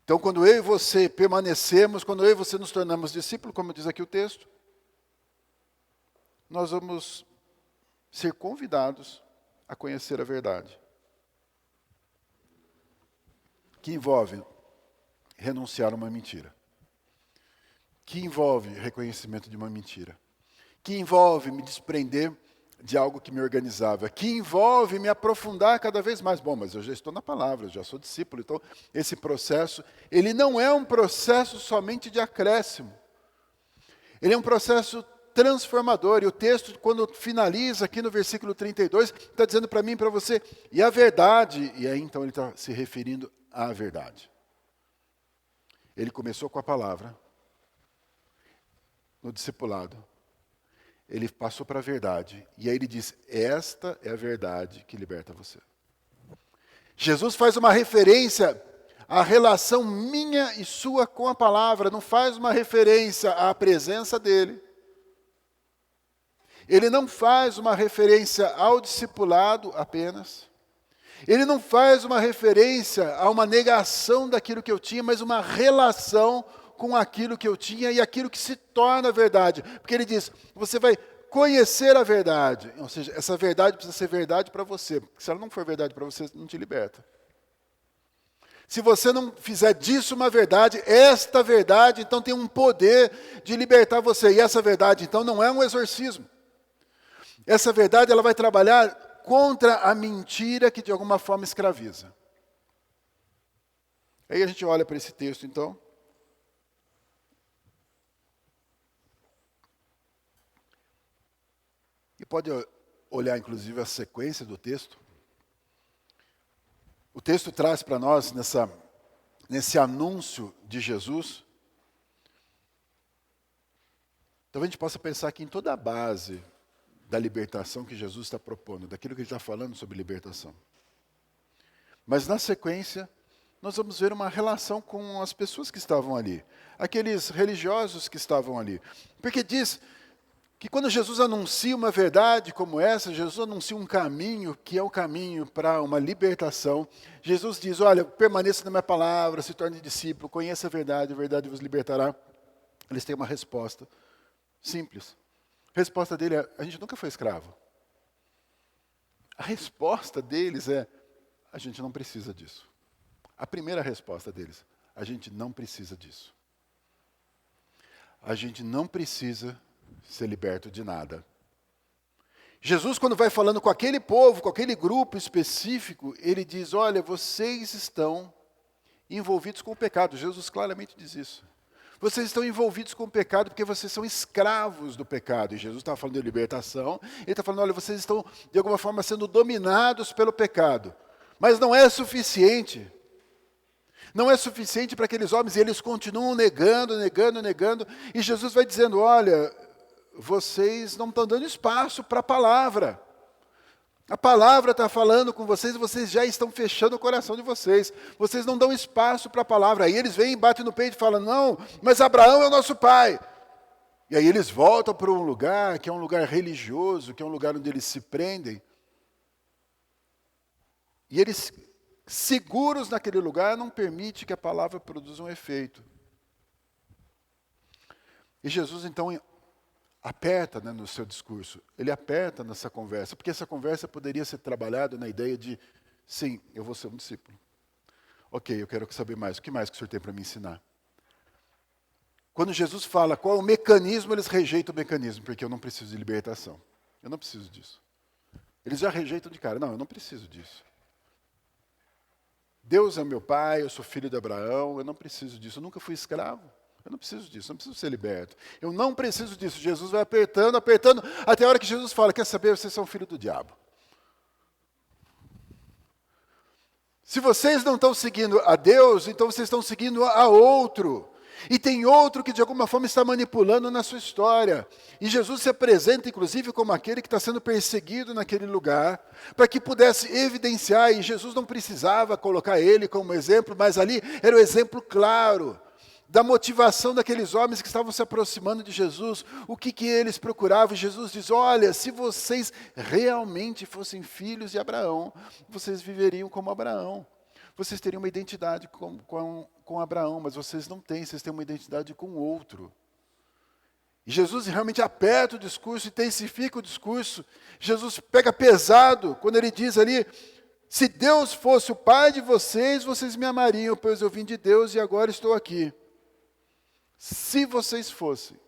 Então, quando eu e você permanecemos, quando eu e você nos tornamos discípulos, como diz aqui o texto, nós vamos ser convidados a conhecer a verdade. Que envolve renunciar a uma mentira. Que envolve reconhecimento de uma mentira. Que envolve me desprender de algo que me organizava. Que envolve me aprofundar cada vez mais. Bom, mas eu já estou na palavra, eu já sou discípulo. Então, esse processo, ele não é um processo somente de acréscimo. Ele é um processo transformador. E o texto, quando finaliza aqui no versículo 32, está dizendo para mim e para você, e a verdade, e aí então ele está se referindo à verdade. Ele começou com a palavra, no discipulado. Ele passou para a verdade. E aí ele diz, esta é a verdade que liberta você. Jesus faz uma referência à relação minha e sua com a palavra. Não faz uma referência à presença dele. Ele não faz uma referência ao discipulado apenas. Ele não faz uma referência a uma negação daquilo que eu tinha, mas uma relação com aquilo que eu tinha e aquilo que se torna verdade. Porque ele diz, você vai conhecer a verdade. Ou seja, essa verdade precisa ser verdade para você. Porque se ela não for verdade para você, não te liberta. Se você não fizer disso uma verdade, esta verdade, então tem um poder de libertar você. E essa verdade, então, não é um exorcismo. Essa verdade, ela vai trabalhar contra a mentira que de alguma forma escraviza. Aí a gente olha para esse texto, então. E pode olhar, inclusive, a sequência do texto. O texto traz para nós, nesse anúncio de Jesus, talvez a gente possa pensar aqui em toda a base da libertação que Jesus está propondo, daquilo que ele está falando sobre libertação. Mas na sequência, nós vamos ver uma relação com as pessoas que estavam ali, aqueles religiosos que estavam ali. Porque diz que quando Jesus anuncia uma verdade como essa, Jesus anuncia um caminho que é um caminho para uma libertação. Jesus diz, olha, permaneça na minha palavra, se torne discípulo, conheça a verdade vos libertará. Eles têm uma resposta simples. A resposta dele é, a gente nunca foi escravo. A resposta deles é, a gente não precisa disso. A primeira resposta deles, a gente não precisa disso. A gente não precisa ser liberto de nada. Jesus, quando vai falando com aquele povo, com aquele grupo específico, ele diz, olha, vocês estão envolvidos com o pecado. Jesus claramente diz isso. Vocês estão envolvidos com o pecado porque vocês são escravos do pecado. E Jesus está falando de libertação. Ele está falando, olha, vocês estão, de alguma forma, sendo dominados pelo pecado. Mas não é suficiente. Não é suficiente para aqueles homens. E eles continuam negando. E Jesus vai dizendo, olha, vocês não estão dando espaço para a palavra. A palavra está falando com vocês e vocês já estão fechando o coração de vocês. Vocês não dão espaço para a palavra. Aí eles vêm, batem no peito e falam, não, mas Abraão é o nosso pai. E aí eles voltam para um lugar que é um lugar religioso, que é um lugar onde eles se prendem. E eles, seguros naquele lugar, não permitem que a palavra produza um efeito. E Jesus, então, aperta, né, no seu discurso, ele aperta nessa conversa, porque essa conversa poderia ser trabalhada na ideia de, sim, eu vou ser um discípulo. Ok, eu quero saber mais, o que mais que o senhor tem para me ensinar? Quando Jesus fala qual é o mecanismo, eles rejeitam o mecanismo, porque eu não preciso de libertação. Eu não preciso disso. Eles já rejeitam de cara, não, eu não preciso disso. Deus é meu pai, eu sou filho de Abraão, eu não preciso disso, eu nunca fui escravo. Eu não preciso disso, eu não preciso ser liberto. Eu não preciso disso. Jesus vai apertando, apertando, até a hora que Jesus fala, quer saber, vocês são filho do diabo. Se vocês não estão seguindo a Deus, então vocês estão seguindo a outro. E tem outro que de alguma forma está manipulando na sua história. E Jesus se apresenta, inclusive, como aquele que está sendo perseguido naquele lugar, para que pudesse evidenciar, e Jesus não precisava colocar ele como exemplo, mas ali era o exemplo claro da motivação daqueles homens que estavam se aproximando de Jesus, o que eles procuravam. E Jesus diz, olha, se vocês realmente fossem filhos de Abraão, vocês viveriam como Abraão. Vocês teriam uma identidade com Abraão, mas vocês não têm, vocês têm uma identidade com o outro. E Jesus realmente aperta o discurso, intensifica o discurso. Jesus pega pesado quando ele diz ali, se Deus fosse o pai de vocês, vocês me amariam, pois eu vim de Deus e agora estou aqui. Se vocês fossem.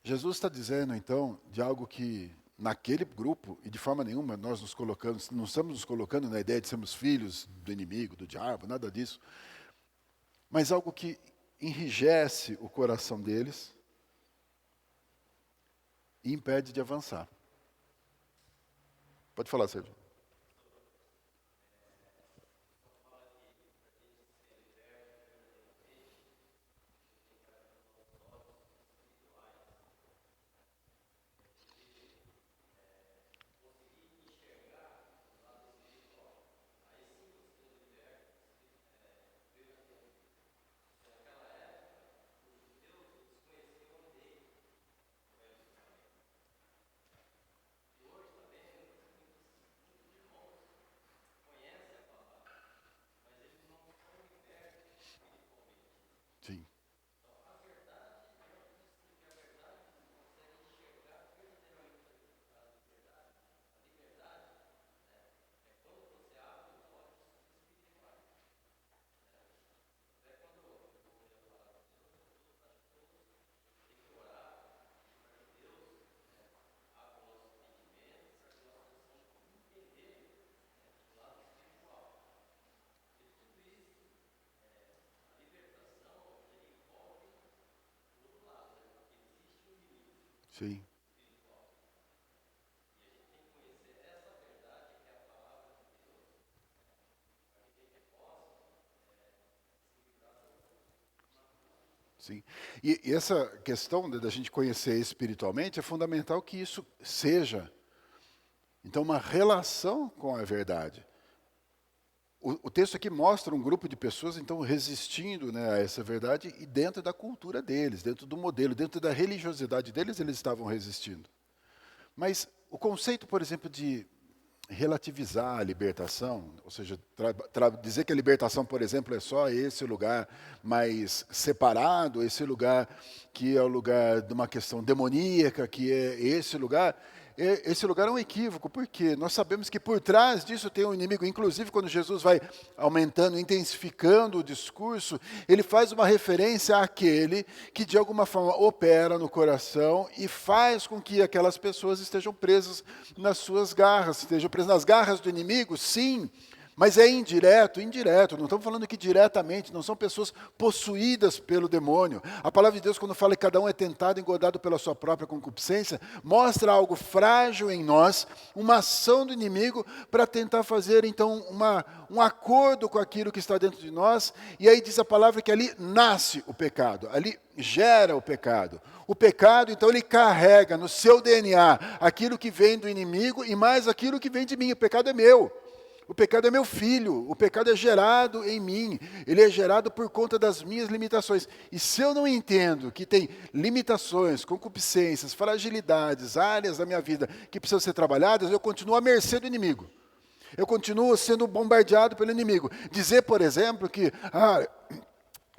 Jesus está dizendo, então, de algo que naquele grupo, e de forma nenhuma nós nos colocamos, não estamos nos colocando na ideia de sermos filhos do inimigo, do diabo, nada disso, mas algo que enrijece o coração deles e impede de avançar. Pode falar, Sérgio. Sim. Sim. Sim. E essa questão da gente conhecer espiritualmente é fundamental que isso seja, então, uma relação com a verdade. O texto aqui mostra um grupo de pessoas, então, resistindo, né, a essa verdade e dentro da cultura deles, dentro do modelo, dentro da religiosidade deles, eles estavam resistindo. Mas o conceito, por exemplo, de relativizar a libertação, ou seja, dizer que a libertação, por exemplo, é só esse lugar mais separado, esse lugar que é o lugar de uma questão demoníaca, que é esse lugar é um equívoco, porque nós sabemos que por trás disso tem um inimigo. Inclusive, quando Jesus vai aumentando, intensificando o discurso, ele faz uma referência àquele que de alguma forma opera no coração e faz com que aquelas pessoas estejam presas nas suas garras, estejam presas nas garras do inimigo, sim, Mas é indireto, indireto. Não estamos falando que diretamente, não são pessoas possuídas pelo demônio. A palavra de Deus, quando fala que cada um é tentado e engodado pela sua própria concupiscência, mostra algo frágil em nós, uma ação do inimigo para tentar fazer, então, um acordo com aquilo que está dentro de nós. E aí diz a palavra que ali nasce o pecado, ali gera o pecado. O pecado, então, ele carrega no seu DNA aquilo que vem do inimigo e mais aquilo que vem de mim. O pecado é meu. O pecado é meu filho, o pecado é gerado em mim, ele é gerado por conta das minhas limitações. E se eu não entendo que tem limitações, concupiscências, fragilidades, áreas da minha vida que precisam ser trabalhadas, eu continuo à mercê do inimigo. Eu continuo sendo bombardeado pelo inimigo. Dizer, por exemplo, que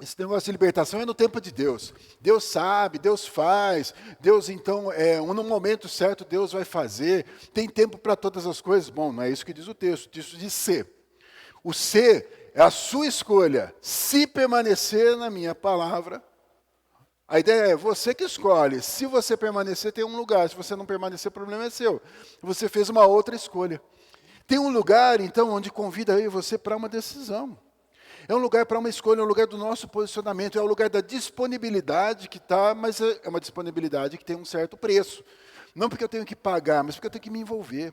esse negócio de libertação é no tempo de Deus. Deus sabe, Deus faz. Deus, então, no momento certo, Deus vai fazer. Tem tempo para todas as coisas. Bom, não é isso que diz o texto. Isso diz ser. O ser é a sua escolha. Se permanecer na minha palavra. A ideia é você que escolhe. Se você permanecer, tem um lugar. Se você não permanecer, o problema é seu. Você fez uma outra escolha. Tem um lugar, então, onde convida eu e você para uma decisão. É um lugar para uma escolha, é um lugar do nosso posicionamento, é um lugar da disponibilidade que está, mas é uma disponibilidade que tem um certo preço. Não porque eu tenho que pagar, mas porque eu tenho que me envolver.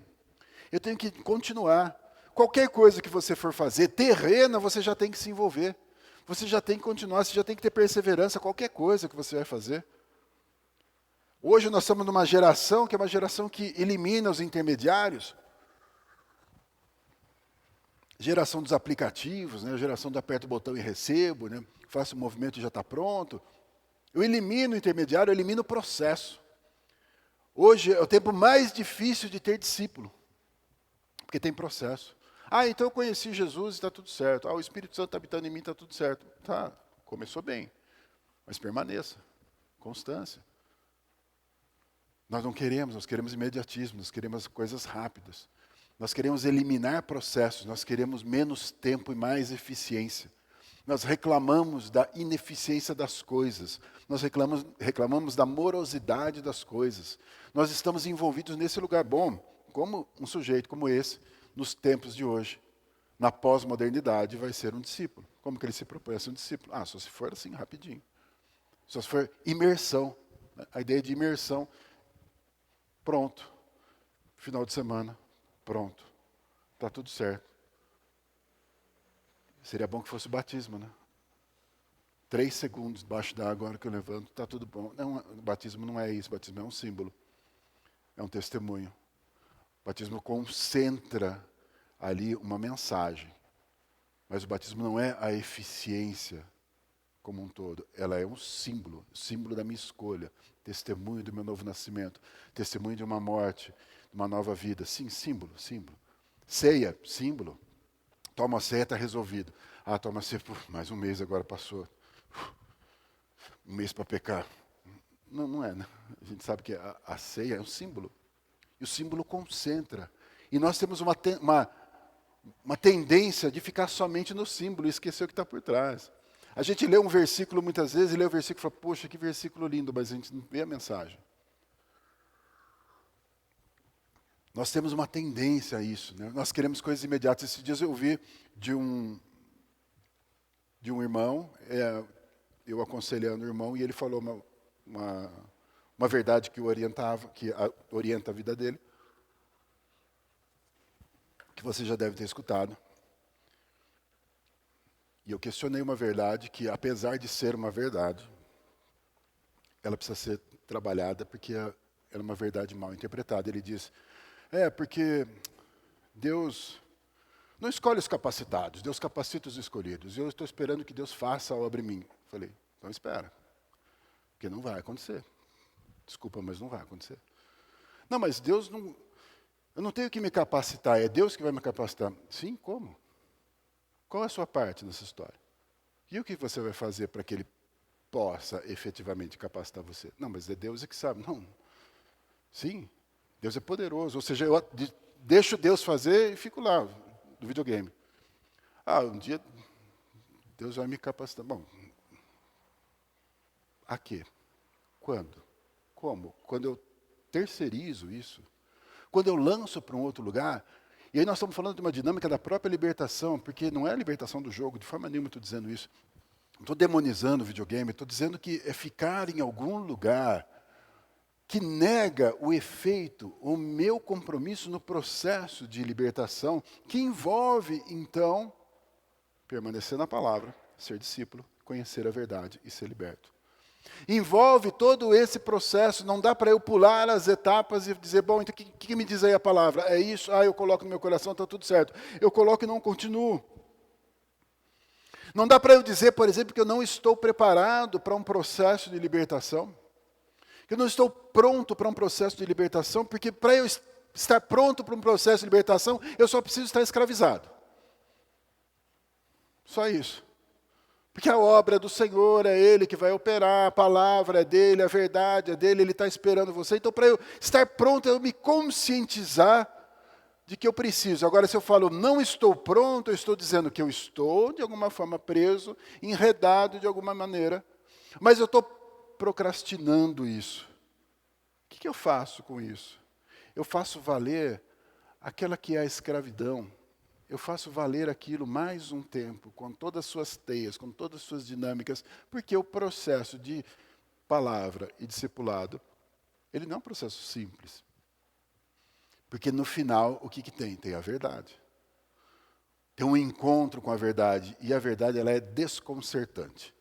Eu tenho que continuar. Qualquer coisa que você for fazer, terrena, você já tem que se envolver. Você já tem que continuar, você já tem que ter perseverança, qualquer coisa que você vai fazer. Hoje nós estamos numa geração que é uma geração que elimina os intermediários. Geração dos aplicativos, né? Geração do aperto o botão e recebo, né? Faço o movimento e já está pronto. Eu elimino o intermediário, eu elimino o processo. Hoje é o tempo mais difícil de ter discípulo, porque tem processo. Então eu conheci Jesus e está tudo certo. O Espírito Santo está habitando em mim, está tudo certo. Tá, começou bem, mas permaneça, constância. Nós não queremos, nós queremos imediatismo, nós queremos coisas rápidas. Nós queremos eliminar processos, nós queremos menos tempo e mais eficiência. Nós reclamamos da ineficiência das coisas, nós reclamamos da morosidade das coisas. Nós estamos envolvidos nesse lugar bom, como um sujeito como esse, nos tempos de hoje. Na pós-modernidade vai ser um discípulo. Como que ele se propõe a ser um discípulo? Só se for assim, rapidinho. Só se for imersão. A ideia de imersão, pronto. Final de semana. Pronto, está tudo certo. Seria bom que fosse o batismo, né? 3 segundos debaixo da água, agora que eu levanto, está tudo bom. Não, o batismo não é isso, o batismo é um símbolo. É um testemunho. O batismo concentra ali uma mensagem. Mas o batismo não é a eficiência como um todo. Ela é um símbolo, símbolo da minha escolha. Testemunho do meu novo nascimento. Testemunho de uma morte, de uma nova vida. Sim, símbolo, símbolo. Ceia, símbolo. Toma a ceia, está resolvido. Toma a ceia, mais um mês agora passou. Um mês para pecar. Não é, né? A gente sabe que a ceia é um símbolo. E o símbolo concentra. E nós temos uma tendência de ficar somente no símbolo e esquecer o que está por trás. A gente lê um versículo muitas vezes, e lê o versículo e fala, poxa, que versículo lindo, mas a gente não vê a mensagem. Nós temos uma tendência a isso, né? Nós queremos coisas imediatas. Esses dias eu ouvi de um irmão, eu aconselhando o irmão, e ele falou uma verdade que o orientava, que orienta a vida dele, que você já deve ter escutado. E eu questionei uma verdade que, apesar de ser uma verdade, ela precisa ser trabalhada porque ela é uma verdade mal interpretada. Ele diz, porque Deus não escolhe os capacitados, Deus capacita os escolhidos. E eu estou esperando que Deus faça a obra em mim. Falei, então espera, porque não vai acontecer. Desculpa, mas não vai acontecer. Não, mas Deus não... Eu não tenho que me capacitar, é Deus que vai me capacitar. Sim, como? Qual é a sua parte nessa história? E o que você vai fazer para que Ele possa efetivamente capacitar você? Não, mas é Deus que sabe. Não. Sim, Deus é poderoso. Ou seja, eu deixo Deus fazer e fico lá, no videogame. Um dia Deus vai me capacitar. Bom, a quê? Quando? Como? Quando eu terceirizo isso, quando eu lanço para um outro lugar, E aí nós estamos falando de uma dinâmica da própria libertação, porque não é a libertação do jogo, de forma nenhuma estou dizendo isso. Não estou demonizando o videogame, estou dizendo que é ficar em algum lugar que nega o efeito, o meu compromisso no processo de libertação, que envolve, então, permanecer na palavra, ser discípulo, conhecer a verdade e ser liberto. Envolve todo esse processo, não dá para eu pular as etapas e dizer, bom, então o que me diz aí a palavra? É isso? Eu coloco no meu coração, está tudo certo. Eu coloco e não continuo. Não dá para eu dizer, por exemplo, que eu não estou preparado para um processo de libertação. Que eu não estou pronto para um processo de libertação, porque para eu estar pronto para um processo de libertação, eu só preciso estar escravizado. Só isso. Porque a obra é do Senhor, é Ele que vai operar, a palavra é dEle, a verdade é dEle, Ele está esperando você. Então, para eu estar pronto, eu me conscientizar de que eu preciso. Agora, se eu falo não estou pronto, eu estou dizendo que eu estou, de alguma forma, preso, enredado de alguma maneira, mas eu estou procrastinando isso. O que eu faço com isso? Eu faço valer aquela que é a escravidão. Eu faço valer aquilo mais um tempo, com todas as suas teias, com todas as suas dinâmicas, porque o processo de palavra e discipulado, ele não é um processo simples. Porque no final, o que tem? Tem a verdade. Tem um encontro com a verdade, e a verdade ela é desconcertante.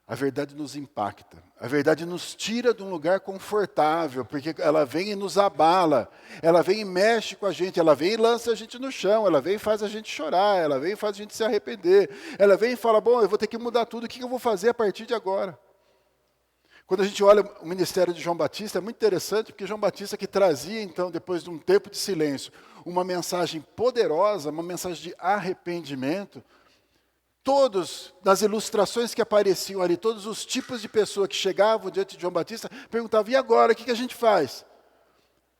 A verdade nos impacta, a verdade nos tira de um lugar confortável, porque ela vem e nos abala, ela vem e mexe com a gente, ela vem e lança a gente no chão, ela vem e faz a gente chorar, ela vem e faz a gente se arrepender, ela vem e fala, bom, eu vou ter que mudar tudo, o que eu vou fazer a partir de agora? Quando a gente olha o ministério de João Batista, é muito interessante, porque João Batista que trazia, então, depois de um tempo de silêncio, uma mensagem poderosa, uma mensagem de arrependimento. Todos, nas ilustrações que apareciam ali, todos os tipos de pessoas que chegavam diante de João Batista, perguntavam, e agora, o que a gente faz?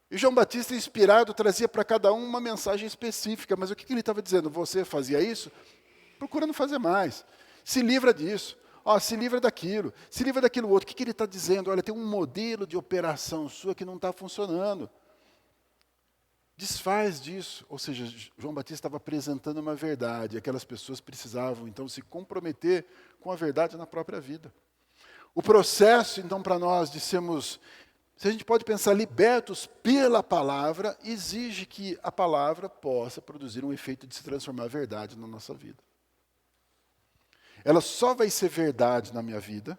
E João Batista, inspirado, trazia para cada um uma mensagem específica, mas o que ele estava dizendo? Você fazia isso? Procura não fazer mais. Se livra disso. Se livra daquilo. Se livra daquilo outro. O que ele está dizendo? Olha, tem um modelo de operação sua que não está funcionando. Desfaz disso. Ou seja, João Batista estava apresentando uma verdade. Aquelas pessoas precisavam, então, se comprometer com a verdade na própria vida. O processo, então, para nós de sermos, se a gente pode pensar, libertos pela palavra, exige que a palavra possa produzir um efeito de se transformar em verdade na nossa vida. Ela só vai ser verdade na minha vida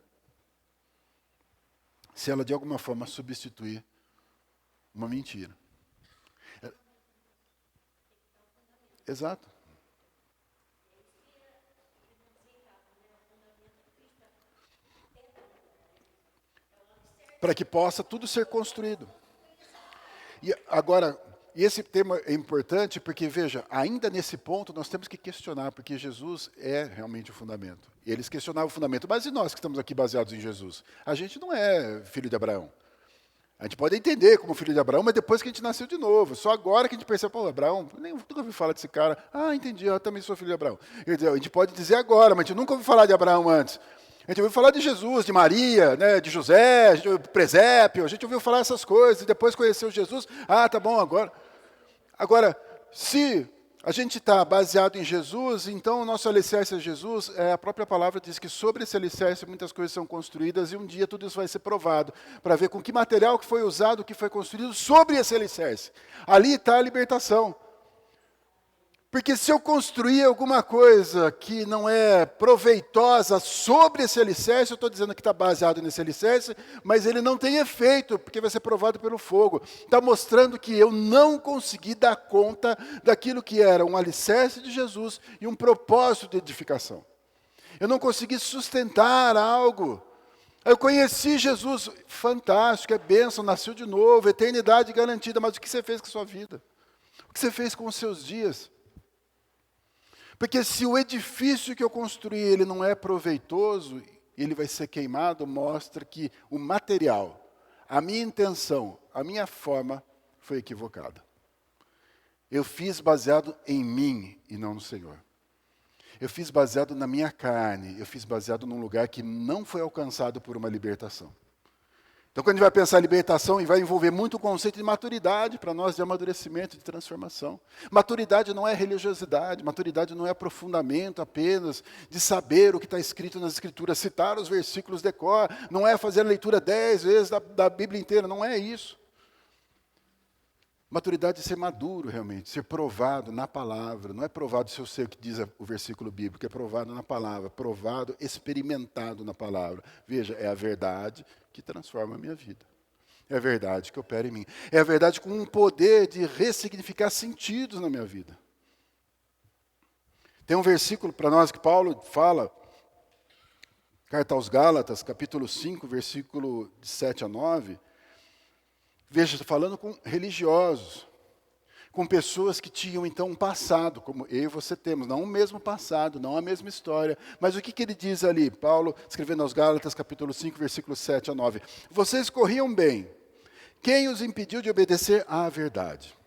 se ela, de alguma forma, substituir uma mentira. Exato. Para que possa tudo ser construído. E agora, e esse tema é importante porque, veja, ainda nesse ponto nós temos que questionar, porque Jesus é realmente o fundamento. E eles questionavam o fundamento, mas e nós que estamos aqui baseados em Jesus? A gente não é filho de Abraão. A gente pode entender como filho de Abraão, mas depois que a gente nasceu de novo. Só agora que a gente percebe, pô, Abraão, nunca ouvi falar desse cara. Entendi, eu também sou filho de Abraão. A gente pode dizer agora, mas a gente nunca ouviu falar de Abraão antes. A gente ouviu falar de Jesus, de Maria, né, de José, a gente ouviu presépio, a gente ouviu falar essas coisas, e depois conheceu Jesus. Tá bom, agora. Agora, se a gente está baseado em Jesus, então o nosso alicerce é Jesus. A própria palavra diz que sobre esse alicerce muitas coisas são construídas e um dia tudo isso vai ser provado, para ver com que material que foi usado, que foi construído sobre esse alicerce. Ali está a libertação. Porque se eu construir alguma coisa que não é proveitosa sobre esse alicerce, eu estou dizendo que está baseado nesse alicerce, mas ele não tem efeito, porque vai ser provado pelo fogo. Está mostrando que eu não consegui dar conta daquilo que era um alicerce de Jesus e um propósito de edificação. Eu não consegui sustentar algo. Eu conheci Jesus, fantástico, é bênção, nasceu de novo, eternidade garantida, mas o que você fez com a sua vida? O que você fez com os seus dias? Porque se o edifício que eu construí ele não é proveitoso, ele vai ser queimado, mostra que o material, a minha intenção, a minha forma foi equivocada. Eu fiz baseado em mim e não no Senhor. Eu fiz baseado na minha carne, eu fiz baseado num lugar que não foi alcançado por uma libertação. Então, quando a gente vai pensar em libertação, e vai envolver muito o conceito de maturidade para nós, de amadurecimento, de transformação. Maturidade não é religiosidade, maturidade não é aprofundamento apenas de saber o que está escrito nas Escrituras, citar os versículos de cor, não é fazer a leitura 10 vezes da Bíblia inteira, não é isso. Maturidade é ser maduro, realmente, ser provado na palavra. Não é provado se eu sei o que diz o versículo bíblico, é provado na palavra, provado, experimentado na palavra. Veja, é a verdade que transforma a minha vida. É a verdade que opera em mim. É a verdade com um poder de ressignificar sentidos na minha vida. Tem um versículo para nós que Paulo fala, carta aos Gálatas, capítulo 5, versículo de 7 a 9. Veja, estou falando com religiosos, com pessoas que tinham então um passado, como eu e você temos, não o mesmo passado, não a mesma história. Mas o que ele diz ali? Paulo, escrevendo aos Gálatas, capítulo 5, versículos 7 a 9. Vocês corriam bem. Quem os impediu de obedecer à verdade?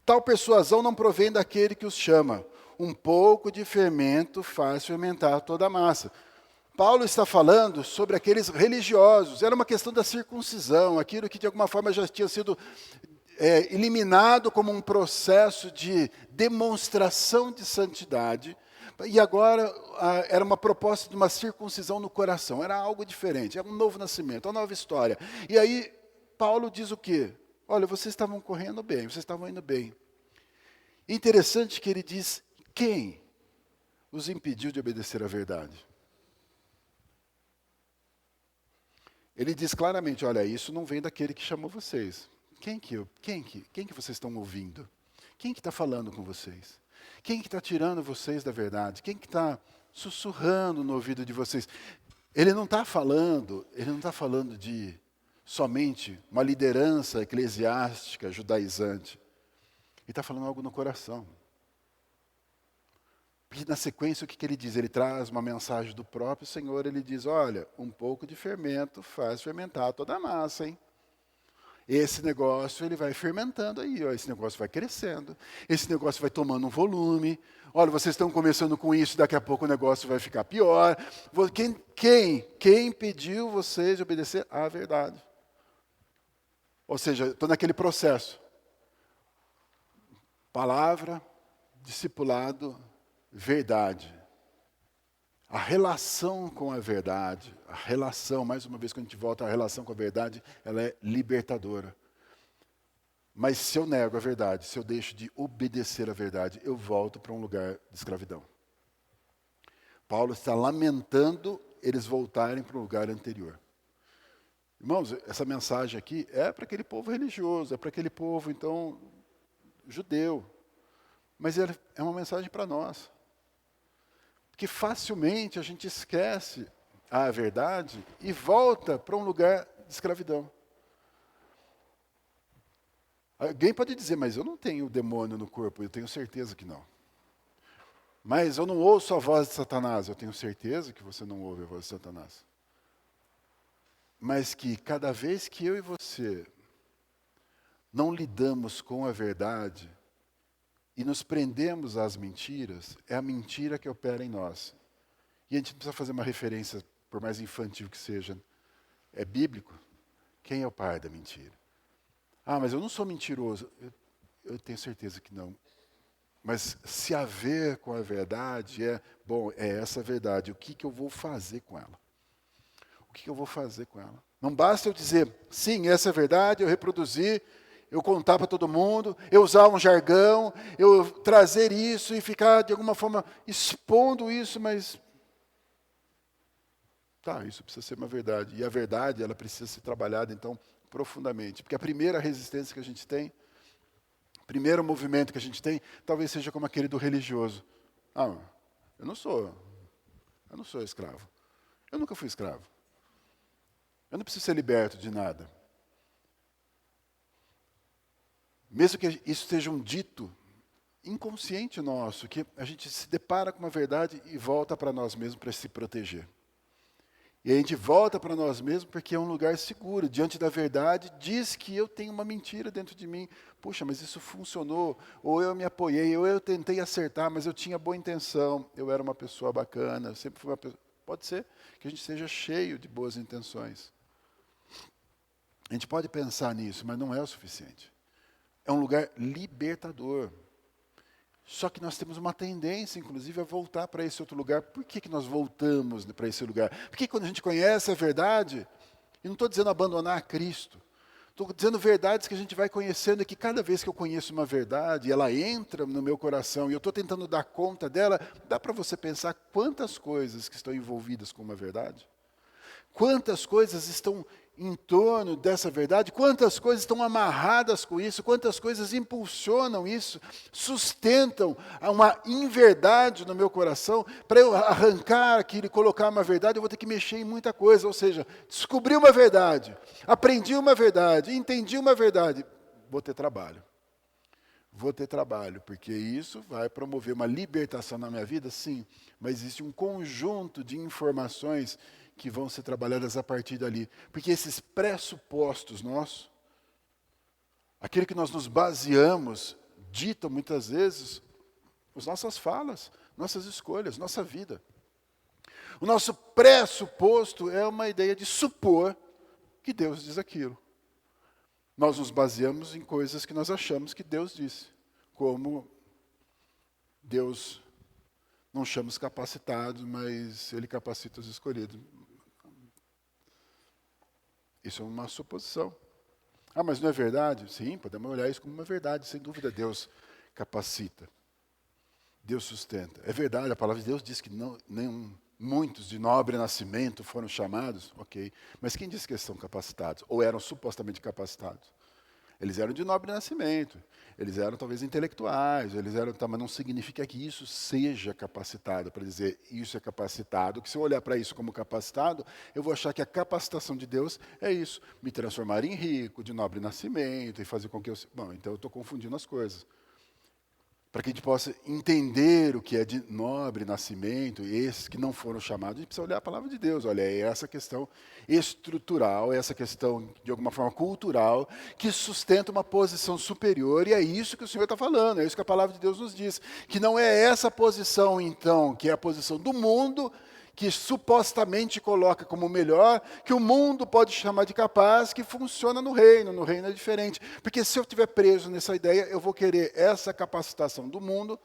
Tal persuasão não provém daquele que os chama. Um pouco de fermento faz fermentar toda a massa. Paulo está falando sobre aqueles religiosos. Era uma questão da circuncisão, aquilo que de alguma forma já tinha sido eliminado como um processo de demonstração de santidade. E agora era uma proposta de uma circuncisão no coração. Era algo diferente, era um novo nascimento, uma nova história. E aí Paulo diz o quê? Olha, vocês estavam correndo bem, vocês estavam indo bem. Interessante que ele diz, quem os impediu de obedecer à verdade? Ele diz claramente, olha, isso não vem daquele que chamou vocês. Quem que vocês estão ouvindo? Quem que está falando com vocês? Quem que está tirando vocês da verdade? Quem que está sussurrando no ouvido de vocês? Ele não está falando de somente uma liderança eclesiástica, judaizante. Ele está falando algo no coração. Porque na sequência, o que ele diz? Ele traz uma mensagem do próprio Senhor, ele diz, olha, um pouco de fermento faz fermentar toda a massa, hein? Esse negócio, ele vai fermentando aí, ó, esse negócio vai crescendo, esse negócio vai tomando um volume, olha, vocês estão começando com isso, daqui a pouco o negócio vai ficar pior. Quem impediu vocês de obedecer à verdade? Ou seja, estou naquele processo. Palavra, discipulado, verdade. A relação com a verdade, mais uma vez, quando a gente volta à relação com a verdade, ela é libertadora. Mas se eu nego a verdade, se eu deixo de obedecer à verdade, eu volto para um lugar de escravidão. Paulo está lamentando eles voltarem para o lugar anterior. Irmãos, essa mensagem aqui é para aquele povo religioso, é para aquele povo, então, judeu. Mas é uma mensagem para nós. Porque facilmente a gente esquece a verdade e volta para um lugar de escravidão. Alguém pode dizer, mas eu não tenho demônio no corpo, eu tenho certeza que não. Mas eu não ouço a voz de Satanás, eu tenho certeza que você não ouve a voz de Satanás. Mas que cada vez que eu e você não lidamos com a verdade, e nos prendemos às mentiras, é a mentira que opera em nós. E a gente não precisa fazer uma referência, por mais infantil que seja. É bíblico. Quem é o pai da mentira? Ah, mas eu não sou mentiroso. Eu tenho certeza que não. Mas se haver com a verdade, é essa a verdade. O que eu vou fazer com ela? O que eu vou fazer com ela? Não basta eu dizer, sim, essa é a verdade, eu reproduzir, eu contar para todo mundo, eu usar um jargão, eu trazer isso e ficar de alguma forma expondo isso, mas isso precisa ser uma verdade. E a verdade, ela precisa ser trabalhada então profundamente, porque a primeira resistência que a gente tem, o primeiro movimento que a gente tem, talvez seja como aquele do religioso. Eu não sou escravo. Eu nunca fui escravo. Eu não preciso ser liberto de nada. Mesmo que isso seja um dito inconsciente nosso, que a gente se depara com uma verdade e volta para nós mesmos para se proteger. E a gente volta para nós mesmos porque é um lugar seguro. Diante da verdade, diz que eu tenho uma mentira dentro de mim. Puxa, mas isso funcionou. Ou eu me apoiei, ou eu tentei acertar, mas eu tinha boa intenção. Eu era uma pessoa bacana, eu sempre fui uma pessoa... Pode ser que a gente seja cheio de boas intenções. A gente pode pensar nisso, mas não é o suficiente. É um lugar libertador. Só que nós temos uma tendência, inclusive, a voltar para esse outro lugar. Por que nós voltamos para esse lugar? Porque quando a gente conhece a verdade, e não estou dizendo abandonar a Cristo, estou dizendo verdades que a gente vai conhecendo e que cada vez que eu conheço uma verdade, ela entra no meu coração e eu estou tentando dar conta dela, dá para você pensar quantas coisas que estão envolvidas com uma verdade? Quantas coisas estão em torno dessa verdade, quantas coisas estão amarradas com isso, quantas coisas impulsionam isso, sustentam uma inverdade no meu coração. Para eu arrancar aquilo e colocar uma verdade, eu vou ter que mexer em muita coisa, ou seja, descobri uma verdade, aprendi uma verdade, entendi uma verdade, vou ter trabalho. Vou ter trabalho, porque isso vai promover uma libertação na minha vida, sim, mas existe um conjunto de informações que vão ser trabalhadas a partir dali. Porque esses pressupostos nossos, aquele que nós nos baseamos, ditam muitas vezes as nossas falas, nossas escolhas, nossa vida. O nosso pressuposto é uma ideia de supor que Deus diz aquilo. Nós nos baseamos em coisas que nós achamos que Deus disse, como Deus não chama os capacitados, mas Ele capacita os escolhidos. Isso é uma suposição. Ah, mas não é verdade? Sim, podemos olhar isso como uma verdade. Sem dúvida, Deus capacita. Deus sustenta. É verdade, a palavra de Deus diz que muitos de nobre nascimento foram chamados. Ok, mas quem disse que eles são capacitados? Ou eram supostamente capacitados? Eles eram de nobre nascimento. Eles eram talvez intelectuais, mas não significa que isso seja capacitado, para dizer isso é capacitado, que se eu olhar para isso como capacitado, eu vou achar que a capacitação de Deus é isso, me transformar em rico, de nobre nascimento, e fazer com que eu... Bom, então eu estou confundindo as coisas. Para que a gente possa entender o que é de nobre nascimento, e esses que não foram chamados, a gente precisa olhar a palavra de Deus. Olha, é essa questão estrutural, é essa questão, de alguma forma, cultural, que sustenta uma posição superior, e é isso que o Senhor está falando, é isso que a palavra de Deus nos diz. Que não é essa posição, então, que é a posição do mundo, que supostamente coloca como melhor, que o mundo pode chamar de capaz, que funciona no reino é diferente. Porque se eu estiver preso nessa ideia, eu vou querer essa capacitação do mundo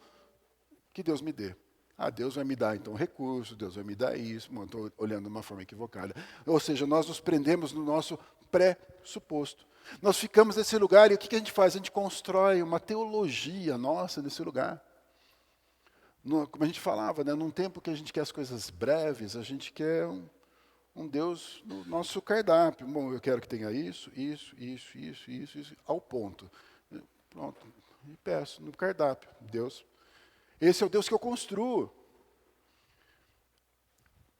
que Deus me dê. Ah, Deus vai me dar então recursos, Deus vai me dar isso, estou olhando de uma forma equivocada. Ou seja, nós nos prendemos no nosso pressuposto. Nós ficamos nesse lugar e o que a gente faz? A gente constrói uma teologia nossa nesse lugar. Como a gente falava, né, num tempo que a gente quer as coisas breves, a gente quer um Deus no nosso cardápio. Bom, eu quero que tenha isso, ao ponto. Pronto, e peço no cardápio. Deus, esse é o Deus que eu construo.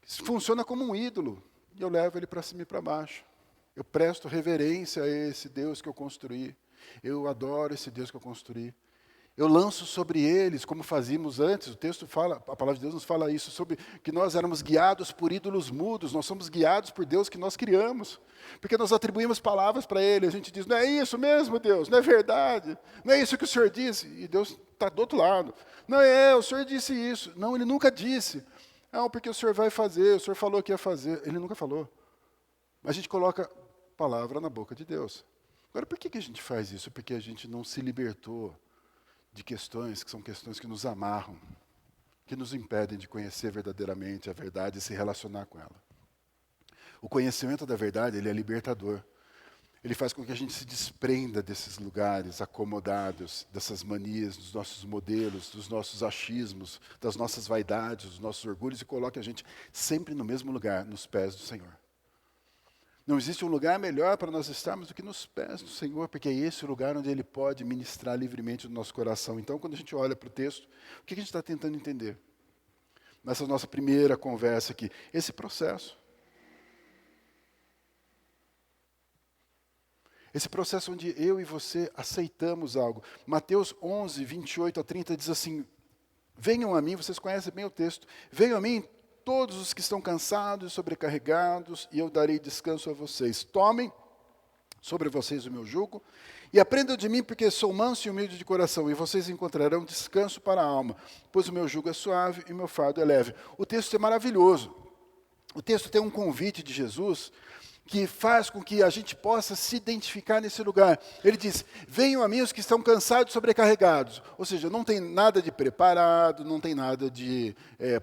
Funciona como um ídolo, e eu levo ele para cima e para baixo. Eu presto reverência a esse Deus que eu construí. Eu adoro esse Deus que eu construí. Eu lanço sobre eles, como fazíamos antes, o texto fala, a palavra de Deus nos fala isso, sobre que nós éramos guiados por ídolos mudos, nós somos guiados por Deus que nós criamos. Porque nós atribuímos palavras para Ele, a gente diz, não é isso mesmo, Deus, não é verdade, não é isso que o Senhor disse, e Deus está do outro lado. Não o Senhor disse isso. Não, Ele nunca disse. Não, porque o Senhor vai fazer, o Senhor falou que ia fazer. Ele nunca falou. A gente coloca palavra na boca de Deus. Agora, por que a gente faz isso? Porque a gente não se libertou de questões que são questões que nos amarram, que nos impedem de conhecer verdadeiramente a verdade e se relacionar com ela. O conhecimento da verdade, ele é libertador. Ele faz com que a gente se desprenda desses lugares acomodados, dessas manias, dos nossos modelos, dos nossos achismos, das nossas vaidades, dos nossos orgulhos e coloque a gente sempre no mesmo lugar, nos pés do Senhor. Não existe um lugar melhor para nós estarmos do que nos pés do Senhor, porque é esse o lugar onde Ele pode ministrar livremente no nosso coração. Então, quando a gente olha para o texto, o que a gente está tentando entender? Nessa nossa primeira conversa aqui, esse processo. Esse processo onde eu e você aceitamos algo. Mateus 11, 28 a 30 diz assim, venham a mim, vocês conhecem bem o texto, venham a mim todos os que estão cansados e sobrecarregados, e eu darei descanso a vocês. Tomem sobre vocês o meu jugo, e aprendam de mim, porque sou manso e humilde de coração, e vocês encontrarão descanso para a alma, pois o meu jugo é suave e o meu fardo é leve. O texto é maravilhoso. O texto tem um convite de Jesus que faz com que a gente possa se identificar nesse lugar. Ele diz, venham a mim os que estão cansados e sobrecarregados. Ou seja, não tem nada de preparado, não tem nada de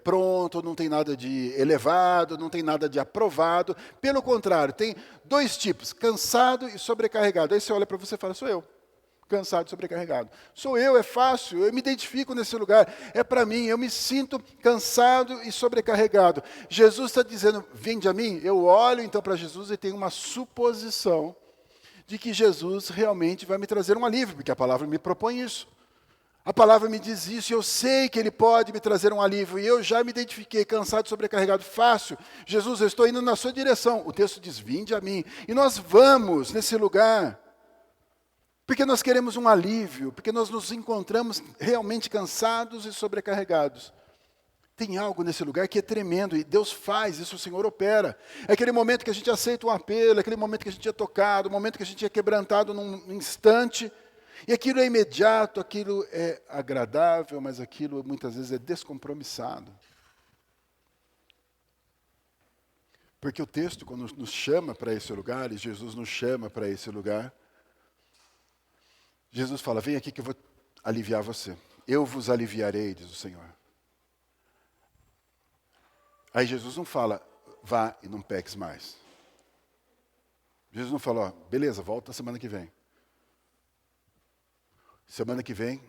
pronto, não tem nada de elevado, não tem nada de aprovado. Pelo contrário, tem dois tipos, cansado e sobrecarregado. Aí você olha para você e fala, sou eu. Cansado e sobrecarregado. Sou eu, é fácil, eu me identifico nesse lugar, é para mim, eu me sinto cansado e sobrecarregado. Jesus está dizendo, vinde a mim, eu olho então para Jesus e tenho uma suposição de que Jesus realmente vai me trazer um alívio, porque a palavra me propõe isso. A palavra me diz isso, e eu sei que Ele pode me trazer um alívio, e eu já me identifiquei cansado e sobrecarregado, fácil. Jesus, eu estou indo na sua direção. O texto diz, vinde a mim, e nós vamos nesse lugar, porque nós queremos um alívio, porque nós nos encontramos realmente cansados e sobrecarregados. Tem algo nesse lugar que é tremendo, e Deus faz isso, o Senhor opera. É aquele momento que a gente aceita um apelo, é aquele momento que a gente é tocado, o momento que a gente é quebrantado num instante, e aquilo é imediato, aquilo é agradável, mas aquilo muitas vezes é descompromissado. Porque o texto, quando nos chama para esse lugar, e Jesus nos chama para esse lugar, Jesus fala, vem aqui que eu vou aliviar você. Eu vos aliviarei, diz o Senhor. Aí Jesus não fala, vá e não peques mais. Jesus não fala, ó, beleza, volta semana que vem. Semana que vem,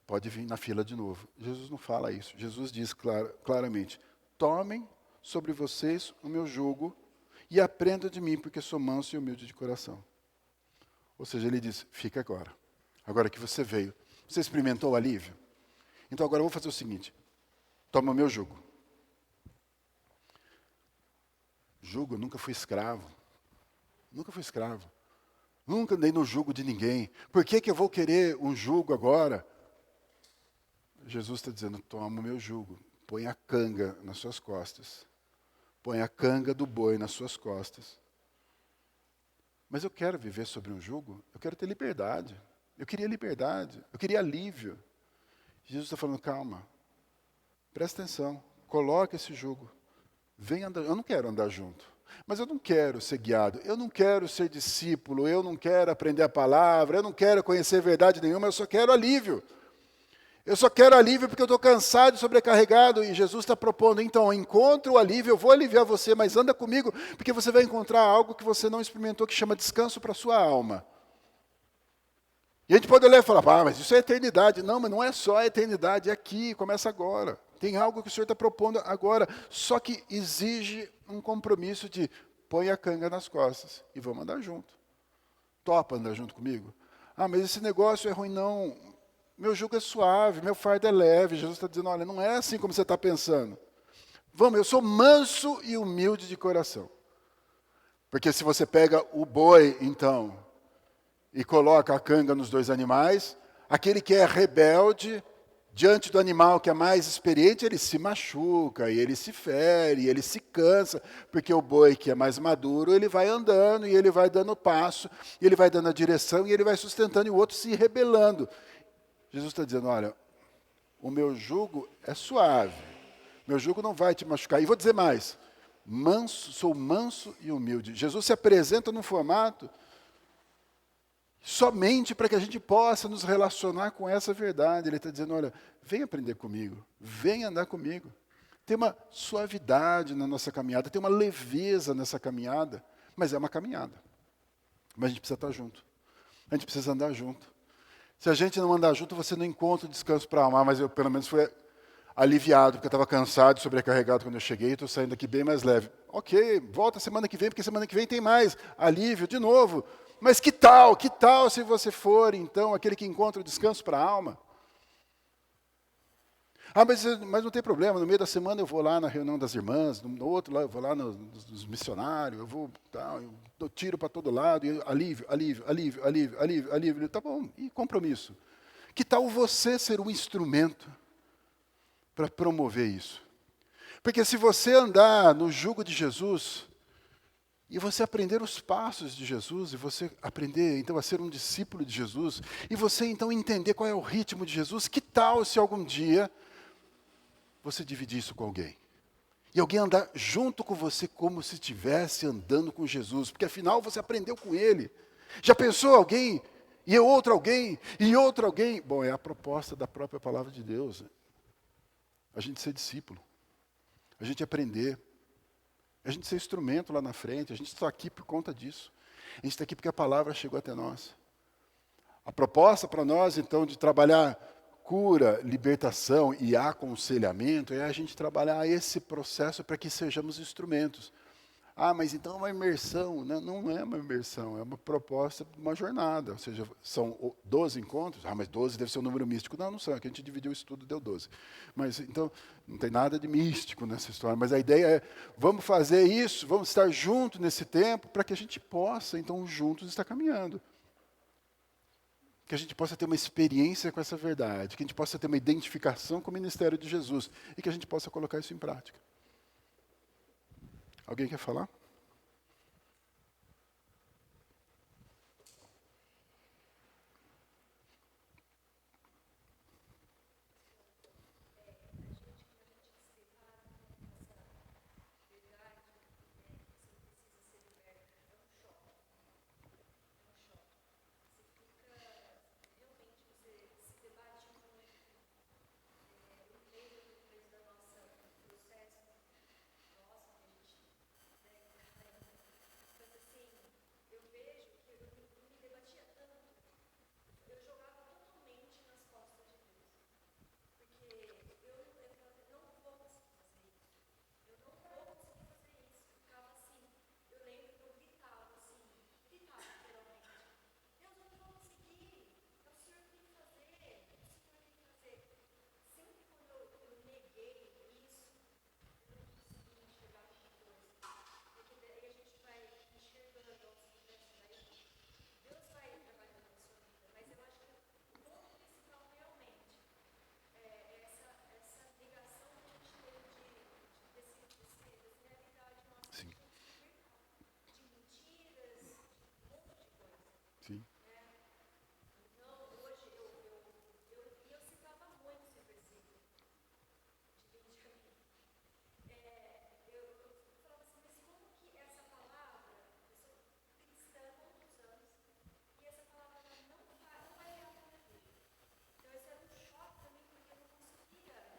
pode vir na fila de novo. Jesus não fala isso. Jesus diz claramente, tomem sobre vocês o meu jugo e aprendam de mim, porque sou manso e humilde de coração. Ou seja, ele diz, fica agora. Agora que você veio, você experimentou o alívio? Então agora eu vou fazer o seguinte, toma o meu jugo. Jugo, eu nunca fui escravo. Nunca fui escravo. Nunca andei no jugo de ninguém. Por que eu vou querer um jugo agora? Jesus está dizendo, toma o meu jugo. Põe a canga nas suas costas. Põe a canga do boi nas suas costas. Mas eu quero viver sobre um jugo? Eu quero ter liberdade. Eu queria liberdade, eu queria alívio. Jesus está falando, calma, presta atenção, coloca esse jugo, vem andar. Eu não quero andar junto, mas eu não quero ser guiado, eu não quero ser discípulo, eu não quero aprender a palavra, eu não quero conhecer verdade nenhuma, eu só quero alívio. Eu só quero alívio porque eu estou cansado e sobrecarregado, e Jesus está propondo, então, encontra o alívio, eu vou aliviar você, mas anda comigo, porque você vai encontrar algo que você não experimentou, que chama descanso para a sua alma. E a gente pode olhar e falar, mas isso é eternidade. Não, mas não é só a eternidade, é aqui, começa agora. Tem algo que o Senhor está propondo agora, só que exige um compromisso de põe a canga nas costas e vamos andar junto. Topa andar junto comigo? Mas esse negócio é ruim, não. Meu jugo é suave, meu fardo é leve. Jesus está dizendo, olha, não é assim como você está pensando. Vamos, eu sou manso e humilde de coração. Porque se você pega o boi, então, e coloca a canga nos dois animais, aquele que é rebelde, diante do animal que é mais experiente, ele se machuca, e ele se fere, e ele se cansa, porque o boi que é mais maduro, ele vai andando, e ele vai dando passo, e ele vai dando a direção, e ele vai sustentando, e o outro se rebelando. Jesus está dizendo, olha, o meu jugo é suave, meu jugo não vai te machucar. E vou dizer mais, sou manso e humilde. Jesus se apresenta num formato somente para que a gente possa nos relacionar com essa verdade. Ele está dizendo, olha, vem aprender comigo, vem andar comigo. Tem uma suavidade na nossa caminhada, tem uma leveza nessa caminhada, mas é uma caminhada. Mas a gente precisa estar junto, a gente precisa andar junto. Se a gente não andar junto, você não encontra descanso para a alma, mas eu pelo menos fui aliviado, porque eu estava cansado e sobrecarregado quando eu cheguei, estou saindo aqui bem mais leve. Ok, volta semana que vem, porque semana que vem tem mais alívio de novo. Mas que tal se você for, então, aquele que encontra o descanso para a alma? Mas não tem problema, no meio da semana eu vou lá na reunião das irmãs, no outro lá eu vou lá nos missionários, eu vou, eu dou tiro para todo lado, e alívio, tá bom, e compromisso? Que tal você ser um instrumento para promover isso? Porque se você andar no jugo de Jesus, e você aprender os passos de Jesus, e você aprender, então, a ser um discípulo de Jesus, e você, então, entender qual é o ritmo de Jesus, que tal se algum dia você dividir isso com alguém? E alguém andar junto com você como se estivesse andando com Jesus, porque afinal você aprendeu com Ele. Já pensou alguém, e outro alguém, e outro alguém? Bom, é a proposta da própria palavra de Deus. A gente ser discípulo, a gente aprender, a gente ser instrumento lá na frente, a gente está aqui por conta disso. A gente está aqui porque a palavra chegou até nós. A proposta para nós, então, de trabalhar cura, libertação e aconselhamento é a gente trabalhar esse processo para que sejamos instrumentos. Ah, mas então é uma imersão. Não é uma imersão, é uma proposta de uma jornada. Ou seja, são 12 encontros. Ah, mas 12 deve ser um número místico. Não são, é que a gente dividiu o estudo, deu 12. Mas então, não tem nada de místico nessa história. Mas a ideia é, vamos fazer isso, vamos estar juntos nesse tempo, para que a gente possa, então, juntos estar caminhando. Que a gente possa ter uma experiência com essa verdade, que a gente possa ter uma identificação com o ministério de Jesus e que a gente possa colocar isso em prática. Alguém quer falar? Sim. Sim.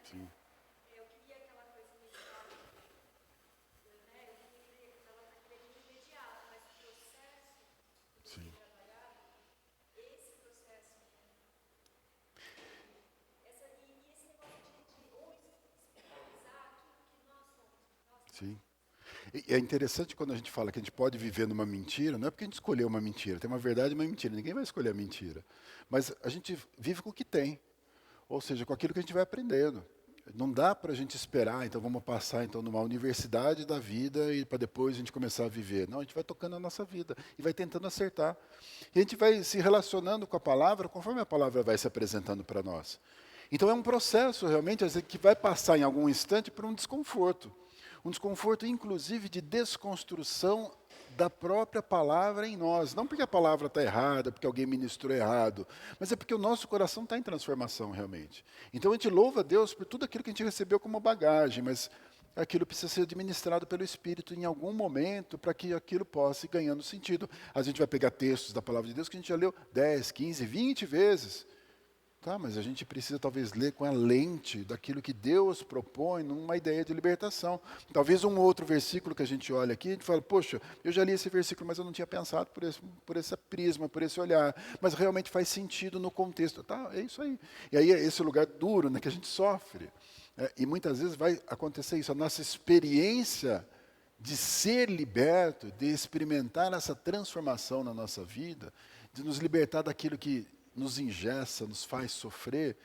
Sim. Sim. Sim. E é interessante quando a gente fala que a gente pode viver numa mentira, não é porque a gente escolheu uma mentira, tem uma verdade e uma mentira, ninguém vai escolher a mentira. Mas a gente vive com o que tem, ou seja, com aquilo que a gente vai aprendendo. Não dá para a gente esperar, então vamos passar então numa universidade da vida e para depois a gente começar a viver. Não, a gente vai tocando a nossa vida e vai tentando acertar. E a gente vai se relacionando com a palavra conforme a palavra vai se apresentando para nós. Então é um processo realmente às vezes, que vai passar em algum instante por um desconforto. Um desconforto, inclusive, de desconstrução da própria palavra em nós. Não porque a palavra está errada, porque alguém ministrou errado, mas é porque o nosso coração está em transformação realmente. Então a gente louva a Deus por tudo aquilo que a gente recebeu como bagagem, mas aquilo precisa ser administrado pelo Espírito em algum momento para que aquilo possa ir ganhando sentido. A gente vai pegar textos da palavra de Deus que a gente já leu 10, 15, 20 vezes. Tá, mas a gente precisa talvez ler com a lente daquilo que Deus propõe numa ideia de libertação. Talvez um outro versículo que a gente olha aqui, a gente fala, poxa, eu já li esse versículo, mas eu não tinha pensado por esse prisma, por esse olhar. Mas realmente faz sentido no contexto. Tá, é isso aí. E aí é esse lugar duro, né, que a gente sofre. E muitas vezes vai acontecer isso. A nossa experiência de ser liberto, de experimentar essa transformação na nossa vida, de nos libertar daquilo que nos engessa, nos faz sofrer,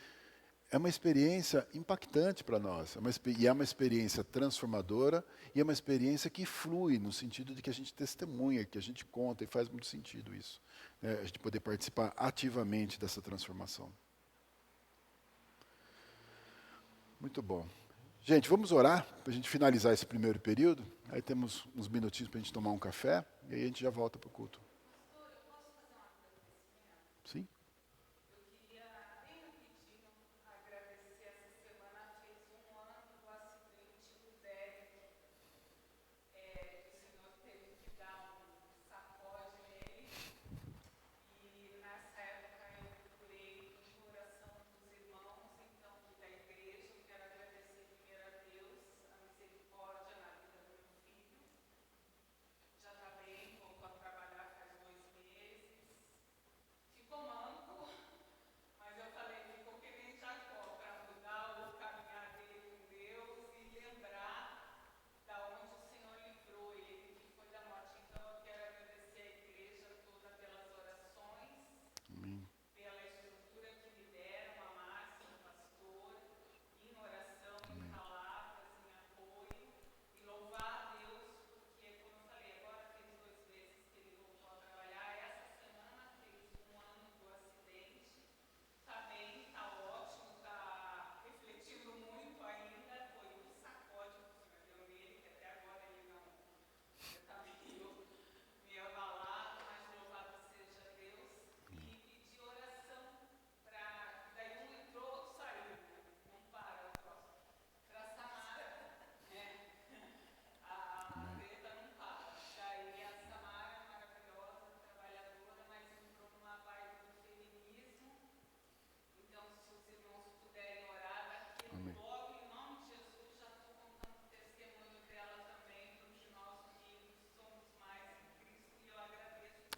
é uma experiência impactante para nós. E é uma experiência transformadora e é uma experiência que flui, no sentido de que a gente testemunha, que a gente conta, e faz muito sentido isso. Né? A gente poder participar ativamente dessa transformação. Muito bom. Gente, vamos orar para a gente finalizar esse primeiro período. Aí temos uns minutinhos para a gente tomar um café e aí a gente já volta para o culto. Sim?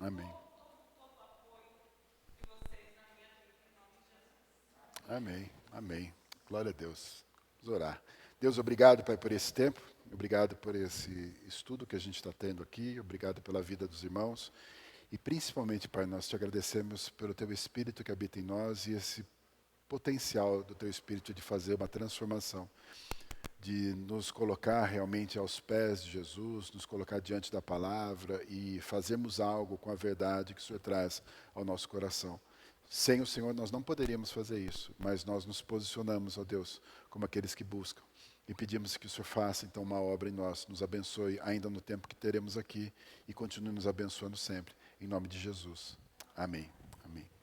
Amém. Amém. Amém. Glória a Deus. Vamos orar. Deus, obrigado, Pai, por esse tempo. Obrigado por esse estudo que a gente está tendo aqui. Obrigado pela vida dos irmãos. E principalmente, Pai, nós te agradecemos pelo Teu Espírito que habita em nós e esse potencial do Teu Espírito de fazer uma transformação, de nos colocar realmente aos pés de Jesus, nos colocar diante da palavra e fazermos algo com a verdade que o Senhor traz ao nosso coração. Sem o Senhor nós não poderíamos fazer isso, mas nós nos posicionamos, ó Deus, como aqueles que buscam. E pedimos que o Senhor faça então uma obra em nós, nos abençoe ainda no tempo que teremos aqui e continue nos abençoando sempre. Em nome de Jesus. Amém. Amém.